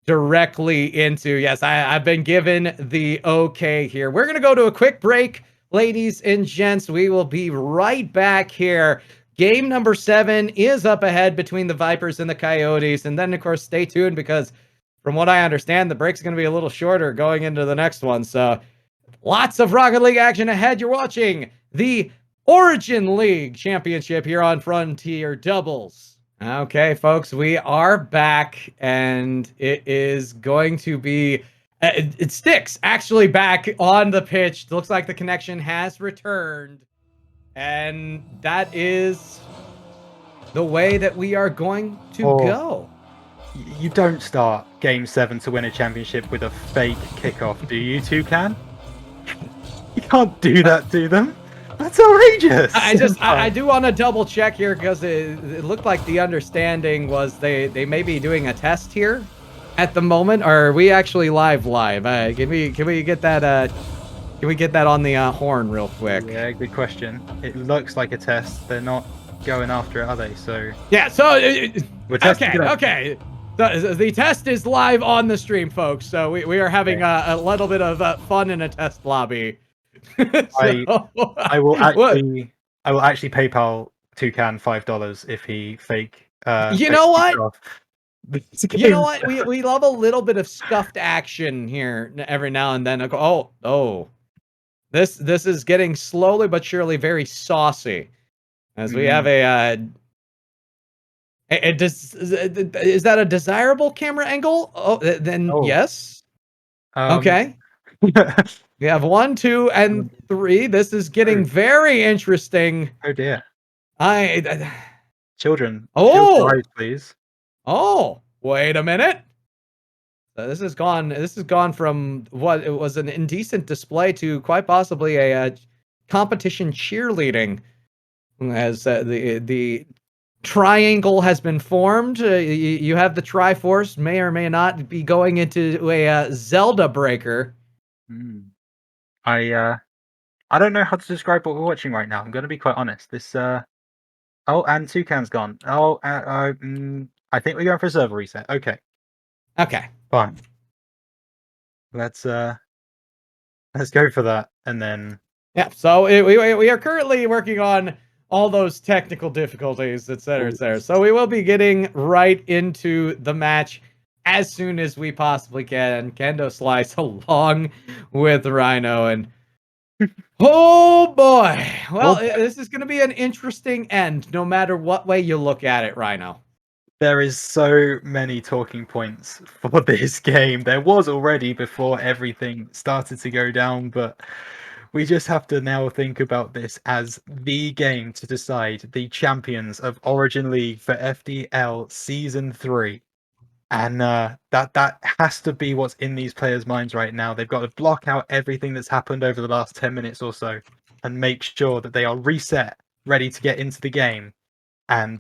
directly into. Yes, I've been given the okay here. We're going to go to a quick break, ladies and gents. We will be right back here. Game number 7 is up ahead between the Vipers and the Coyotes. And then, of course, stay tuned because from what I understand, the break's going to be a little shorter going into the next one. So lots of Rocket League action ahead. You're watching the Origin League Championship here on Frontier Doubles. Okay, folks, we are back, and it is going to be... it's Stix actually back on the pitch. Looks like the connection has returned. And that is the way that we are going to go. You don't start Game 7 to win a championship with a fake kickoff, do you, Toucan? You can't do that to them. That's outrageous. I do want to double check here because it looked like the understanding was they may be doing a test here at the moment. Or are we actually live? Can we get that? Can we get that on the horn real quick? Yeah, good question. It looks like a test. They're not going after it, are they? So yeah. So we're testing okay. The test is live on the stream, folks. So we are having a little bit of fun in a test lobby. I will actually PayPal Toucan $5 if he fake. You know what? You know what? We love a little bit of scuffed action here every now and then. Oh, this is getting slowly but surely very saucy, as we have is that a desirable camera angle? Oh, then yes. Okay. We have 1, 2, and 3. This is getting very interesting. Oh dear. Children, Children, eyes, please. Oh, wait a minute. This has gone from what it was an indecent display to quite possibly a competition cheerleading, as the triangle has been formed. You have the Triforce may or may not be going into a Zelda breaker. I don't know how to describe what we're watching right now. I'm going to be quite honest. This oh, and Toucan's gone. Oh, I think we're going for a server reset. Okay, fine. Let's go for that, and then yeah. So we are currently working on all those technical difficulties, etc., etc. So we will be getting right into the match as soon as we possibly can. Kendo Slice along with Rhino, and oh boy, well, this is going to be an interesting end, no matter what way you look at it, Rhino. There is so many talking points for this game. There was already before everything started to go down, but we just have to now think about this as the game to decide the champions of Origin League for FDL Season 3. And that has to be what's in these players' minds right now. They've got to block out everything that's happened over the last 10 minutes or so and make sure that they are reset, ready to get into the game and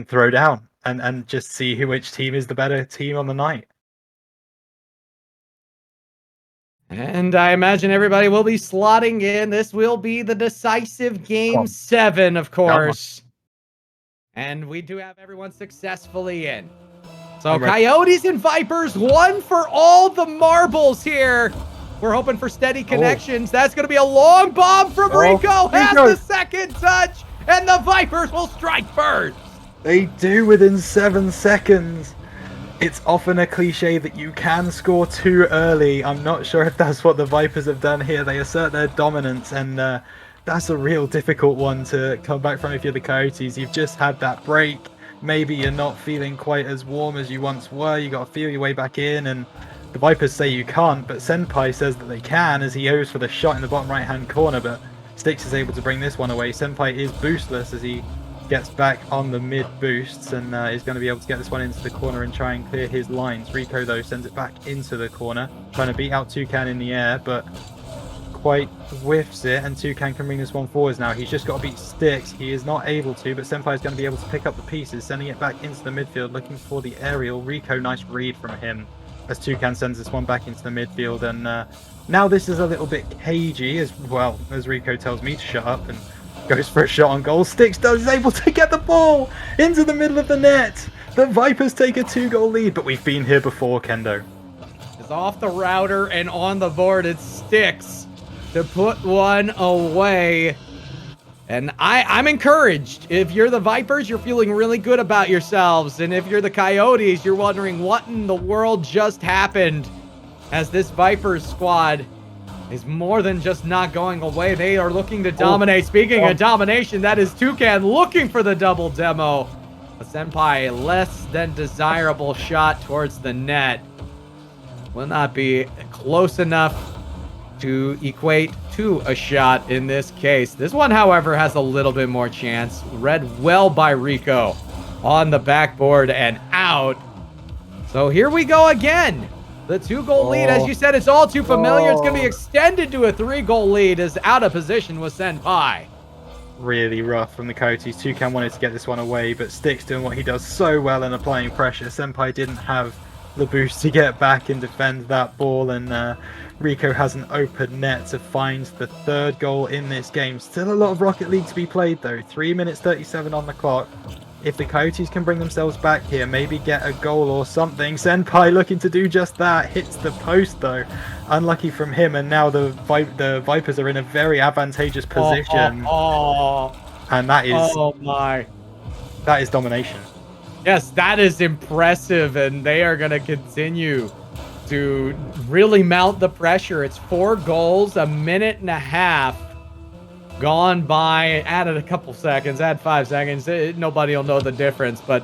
throw down and just see which team is the better team on the night. And I imagine everybody will be slotting in. This will be the decisive Game 7, of course. And we do have everyone successfully in. So Coyotes and Vipers, one for all the marbles here. We're hoping for steady connections. That's going to be a long bomb from Rico. Has the second touch, and the Vipers will strike first. They do within 7 seconds. It's often a cliche that you can score too early. I'm not sure if that's what the Vipers have done here. They assert their dominance, and that's a real difficult one to come back from if you're the Coyotes. You've just had that break. Maybe you're not feeling quite as warm as you once were. You got to feel your way back in, and the Vipers say you can't, but Sendpie says that they can as he goes for the shot in the bottom right-hand corner, but Stix is able to bring this one away. Sendpie is boostless as he gets back on the mid boosts and is going to be able to get this one into the corner and try and clear his lines. Rico, though, sends it back into the corner, trying to beat out Toucan in the air, but quite whiffs it, and Toucan can bring this one forwards now. He's just got to beat Stix. He is not able to, but Sendpie is going to be able to pick up the pieces, sending it back into the midfield, looking for the aerial. Rico, nice read from him as Toucan sends this one back into the midfield, and now this is a little bit cagey, as well as Rico tells me to shut up and goes for a shot on goal. Stix is able to get the ball into the middle of the net. The Vipers take a 2-goal lead, but we've been here before, Kendo. It's off the router and on the board. It's Stix to put one away. And I'm encouraged. If you're the Vipers, you're feeling really good about yourselves. And if you're the Coyotes, you're wondering what in the world just happened, as this Vipers squad is more than just not going away. They are looking to dominate. Speaking of domination, that is Toucan looking for the double demo. A Sendpie less than desirable shot towards the net. Will not be close enough to equate to a shot in this case. This one, however, has a little bit more chance. Read well by Rico on the backboard and out. So here we go again. The 2-goal lead, as you said, it's all too familiar. It's going to be extended to a 3-goal lead, as out of position with Sendpie. Really rough from the Coyotes. Toucan wanted to get this one away, but Stix doing what he does so well and applying pressure. Sendpie didn't have the boost to get back and defend that ball, and Rico has an open net to find the 3rd goal in this game. Still a lot of Rocket League to be played, though. 3 minutes 37 on the clock. If the Coyotes can bring themselves back here, maybe get a goal or something. Sendpie looking to do just that. Hits the post, though. Unlucky from him, and now the Vipers are in a very advantageous position. And that is... that is domination. Yes, that is impressive, and they are going to continue to really mount the pressure. It's 4 goals, a minute and a half gone by. Added a couple seconds, add 5 seconds. Nobody will know the difference, but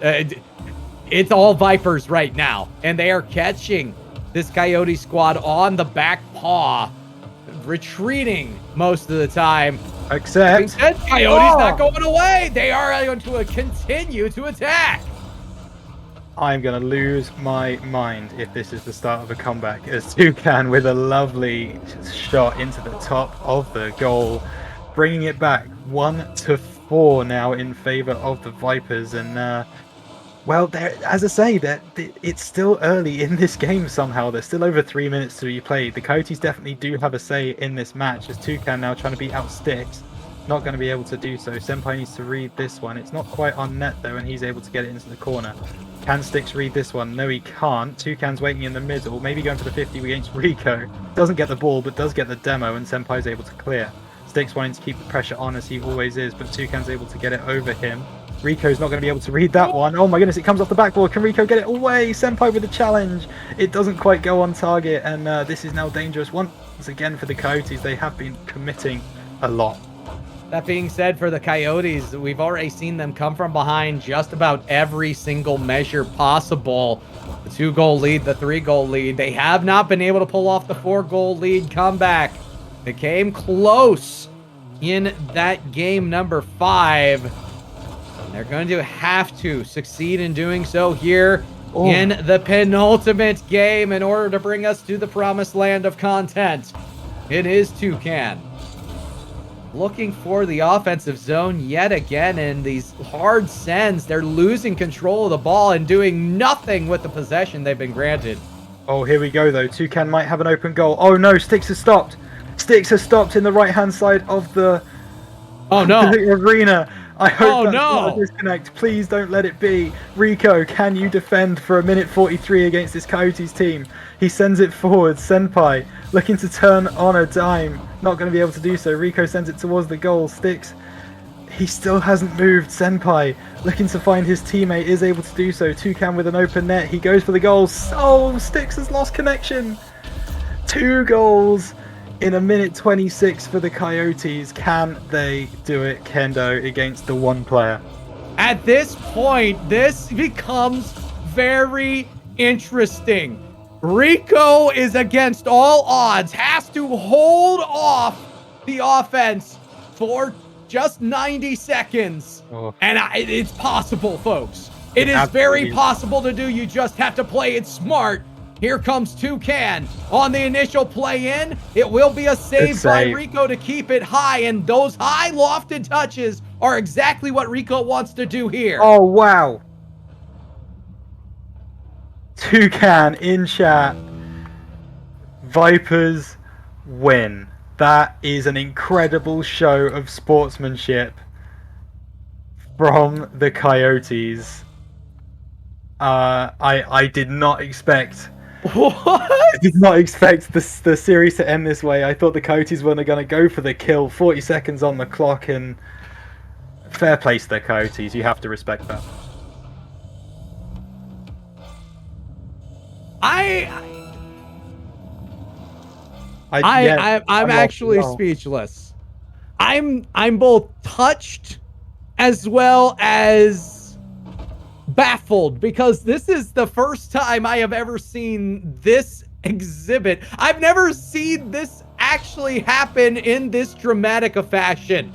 it's all Vipers right now, and they are catching this Coyote squad on the back paw, retreating most of the time. Except Coyotes not going away. They are going to continue to attack. I'm going to lose my mind if this is the start of a comeback, as Toucan with a lovely shot into the top of the goal, bringing it back 1-4 now in favor of the Vipers. And well, as I say, it's still early in this game somehow. There's still over 3 minutes to be played. The Coyotes definitely do have a say in this match, as Toucan now trying to beat out Stix. Not going to be able to do so. Sendpie needs to read this one. It's not quite on net, though, and he's able to get it into the corner. Can Stix read this one? No, he can't. Toucan's waiting in the middle, maybe going for the 50 against Rico. Doesn't get the ball, but does get the demo, and Sendpie's able to clear. Stix wanting to keep the pressure on, as he always is, but Toucan's able to get it over him. Rico's not going to be able to read that one. Oh my goodness, it comes off the backboard. Can Rico get it away? Sendpie with a challenge. It doesn't quite go on target, and this is now dangerous once again for the Coyotes. They have been committing a lot. That being said, for the Coyotes, we've already seen them come from behind just about every single measure possible. The 2-goal lead, the 3-goal lead. They have not been able to pull off the 4-goal lead comeback. They came close in that game number 5. They're going to have to succeed in doing so here in the penultimate game in order to bring us to the promised land of content. It is Toucan looking for the offensive zone yet again, and these hard sends, they're losing control of the ball and doing nothing with the possession they've been granted. Oh, here we go, though. Toucan might have an open goal. Oh, no, Stix has stopped. Stix has stopped in the right-hand side of the arena. I hope that's not a disconnect. Please don't let it be. Rico, can you defend for a minute 43 against this Coyotes team? He sends it forward. Senpai looking to turn on a dime. Not going to be able to do so. Rico sends it towards the goal. Stix, he still hasn't moved. Senpai looking to find his teammate, is able to do so. Toucan with an open net. He goes for the goal. Oh, Stix has lost connection. 2 goals in a minute 26 for the Coyotes. Can they do it, Kendo, against the one player? At this point, this becomes very interesting. Rico is against all odds, has to hold off the offense for just 90 seconds. Oh. And it's possible, folks. It is absolutely very possible to do. You just have to play it smart. Here comes Toucan on the initial play-in. It will be a save by Rico to keep it high, and those high lofted touches are exactly what Rico wants to do here. Oh, wow. Toucan in chat. Vipers win. That is an incredible show of sportsmanship from the Coyotes. I did not expect. What? I did not expect the series to end this way. I thought the Coyotes were going to go for the kill. 40 seconds on the clock, and fair play to the Coyotes. You have to respect that. I'm actually speechless. I'm both touched as well as baffled, because this is the first time I have ever seen this exhibit. I've never seen this actually happen in this dramatic a fashion,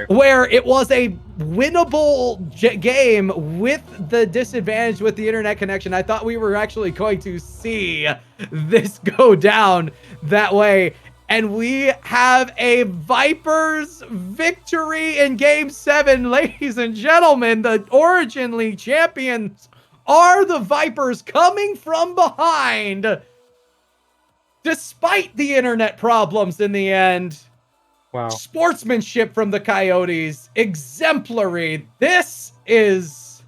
where it was a winnable game with the disadvantage with the internet connection. I thought we were actually going to see this go down that way. And we have a Vipers victory in Game 7. Ladies and gentlemen, the Origin League champions are the Vipers, coming from behind despite the internet problems in the end. Wow. Sportsmanship from the Coyotes, exemplary. This is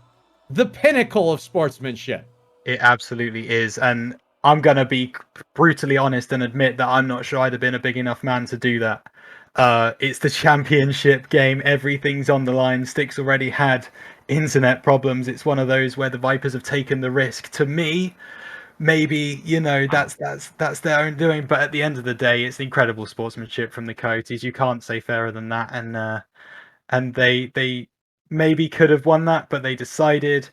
the pinnacle of sportsmanship. It absolutely is. And I'm going to be brutally honest and admit that I'm not sure I'd have been a big enough man to do that. It's the championship game. Everything's on the line. Stix already had internet problems. It's one of those where the Vipers have taken the risk. To me, maybe, you know, that's their own doing. But at the end of the day, it's incredible sportsmanship from the Coyotes. You can't say fairer than that. And they maybe could have won that, but they decided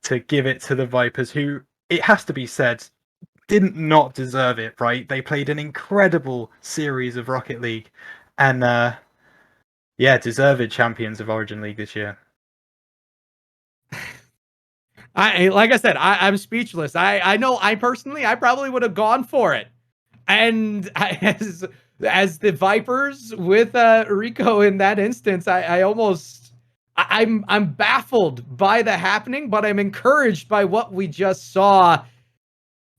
to give it to the Vipers, who, it has to be said, didn't not deserve it, right? They played an incredible series of Rocket League, and deserved champions of Origin League this year. Like I said, I'm speechless. I know I personally, I probably would have gone for it. And as the Vipers with Rico in that instance, I'm baffled by the happening, but I'm encouraged by what we just saw.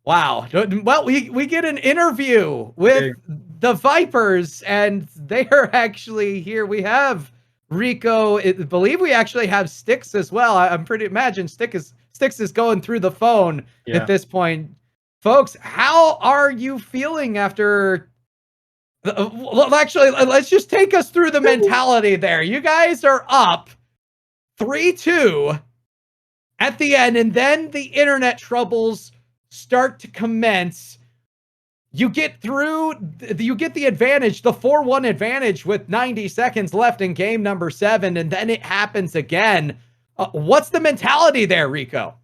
Wow. Well, we get an interview with the Vipers, and they are actually here. We have Rico. I believe we actually have Stix as well. I'm pretty imagine Stix is going through the phone at this point. Folks, how are you feeling after? Well, actually, let's just take us through the mentality there. You guys are up 3-2 at the end, and then the internet troubles start to commence. You get through, you get the advantage, the 4-1 advantage with 90 seconds left in game number 7, and then it happens again. What's the mentality there, Rico?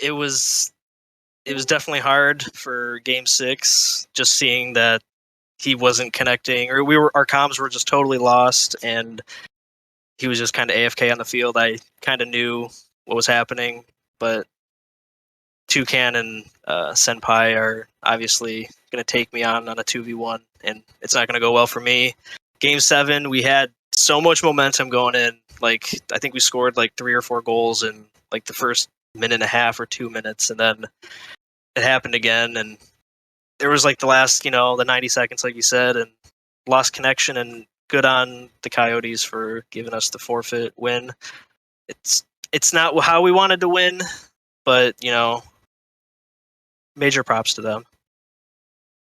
It was definitely hard for game 6, just seeing that he wasn't connecting, or our comms were just totally lost, and he was just kind of AFK on the field. I kind of knew what was happening, but Toucan and Sendpie are obviously going to take me on a 2v1, and it's not going to go well for me. Game 7, we had so much momentum going in. Like, I think we scored like 3 or 4 goals in like the first minute and a half or 2 minutes, and then it happened again, and there was like the last, the 90 seconds, like you said, and lost connection. And good on the Coyotes for giving us the forfeit win. It's not how we wanted to win, but major props to them.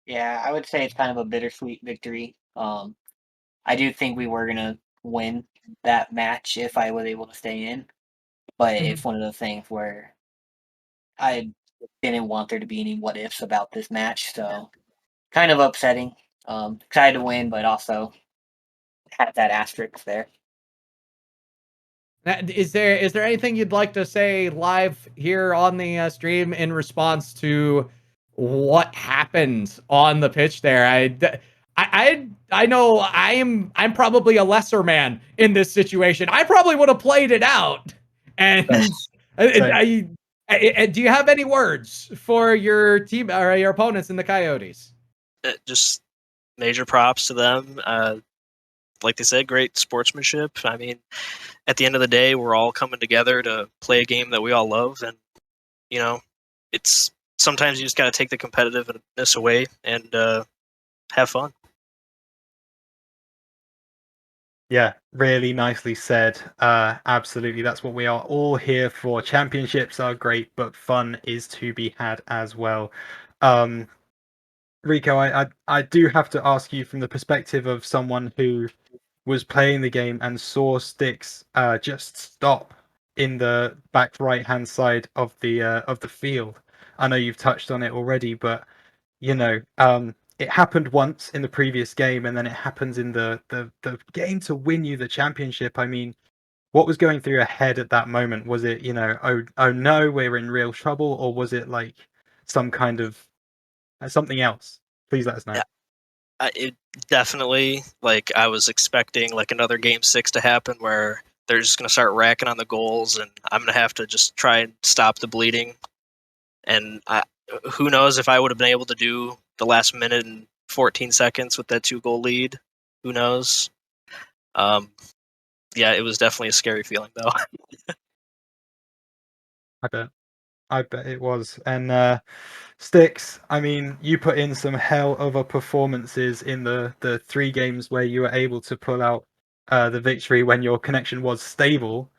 Yeah, I would say it's kind of a bittersweet victory. I do think we were gonna win that match if I was able to stay in, but it's one of those things where I didn't want there to be any what ifs about this match, so kind of upsetting. Excited to win, but also had that asterisk there. Is there anything you'd like to say live here on the stream in response to what happened on the pitch there? I know I'm probably a lesser man in this situation. I probably would have played it out. And do you have any words for your team or your opponents in the Coyotes? Just major props to them. Like they said, great sportsmanship. I mean, at the end of the day, we're all coming together to play a game that we all love, and you know, it's sometimes you just got to take the competitiveness away and have fun. Yeah, really nicely said. Absolutely, that's what we are all here for. Championships are great, but fun is to be had as well. Rico, I do have to ask you from the perspective of someone who was playing the game and saw Stix just stop in the back right hand side of the field. I know you've touched on it already, but you know, it happened once in the previous game, and then it happens in the game to win you the championship. I mean, what was going through your head at that moment? Was it, you know, oh no, we're in real trouble, or was it like some kind of something else? Please let us know. Yeah, it definitely, like, I was expecting like another game 6 to happen where they're just gonna start racking on the goals, and I'm gonna have to just try and stop the bleeding. And who knows if I would have been able to do the last minute and 14 seconds with that 2-goal lead. Who knows? Yeah, it was definitely a scary feeling, though. I bet it was. And Stix, I mean, you put in some hell of a performances in the 3 games where you were able to pull out the victory when your connection was stable.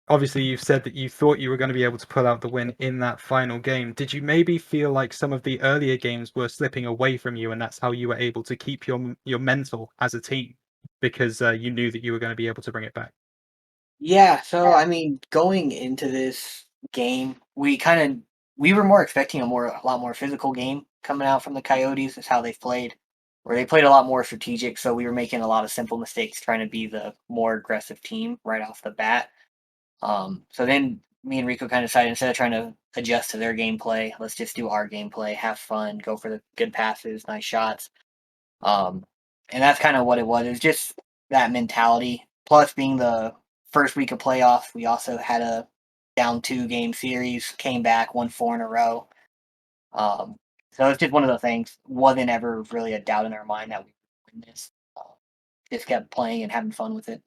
Obviously, you've said that you thought you were going to be able to pull out the win in that final game. Did you maybe feel like some of the earlier games were slipping away from you, and that's how you were able to keep your mental as a team because you knew that you were going to be able to bring it back? Yeah, so I mean, going into this game, we were more expecting a lot more physical game coming out from the Coyotes. Is how they played, where they played a lot more strategic. So we were making a lot of simple mistakes trying to be the more aggressive team right off the bat. So then me and Rico kind of decided instead of trying to adjust to their gameplay, let's just do our gameplay, have fun, go for the good passes, nice shots. Um, and that's kind of what it was. It was just that mentality. Plus, being the first week of playoffs, we also had a down 2-game series, came back, won 4 in a row. Um, so it's just one of the things. Wasn't ever really a doubt in our mind that we would win this. Just kept playing and having fun with it.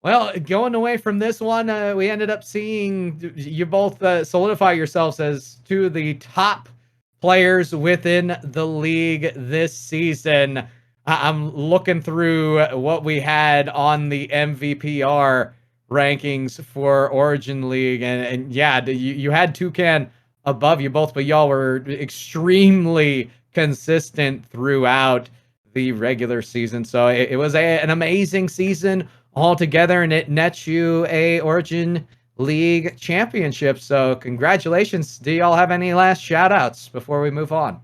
Well, going away from this one, we ended up seeing you both solidify yourselves as 2 of the top players within the league this season. I'm looking through what we had on the MVPR rankings for Origin League, and yeah, you had Toucan above you both, but y'all were extremely consistent throughout the regular season. So it was an amazing season altogether, and it nets you a Origin League championship. So congratulations. Do y'all have any last shout outs before we move on?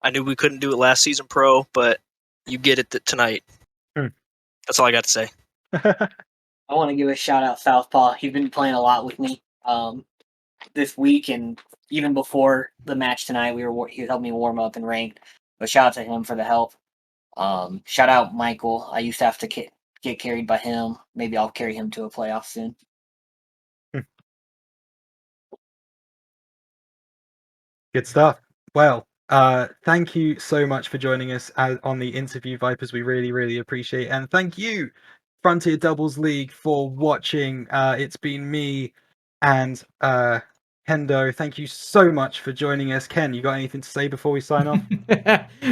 I knew we couldn't do it last season, Pro, but you get it tonight. That's all I got to say. I want to give a shout out Southpaw. He's been playing a lot with me this week, and even before the match tonight, he helped me warm up and ranked. But shout out to him for the help. Shout out Michael. I used to have to get carried by him. Maybe I'll carry him to a playoff soon. Good stuff. Well, thank you so much for joining us on the interview, Vipers. We really, really appreciate it. And thank you, Frontier Doubles League, for watching. It's been me and Kendo. Thank you so much for joining us. Ken, you got anything to say before we sign off?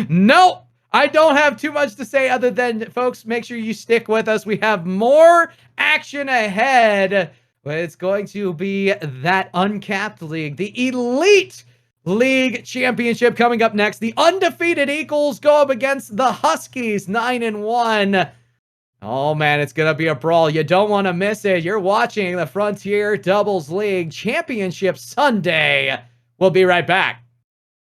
Nope. I don't have too much to say other than, folks, make sure you stick with us. We have more action ahead. But it's going to be that uncapped league, the Elite League Championship coming up next. The undefeated Eagles go up against the Huskies, 9-1. Oh, man, it's going to be a brawl. You don't want to miss it. You're watching the Frontier Doubles League Championship Sunday. We'll be right back.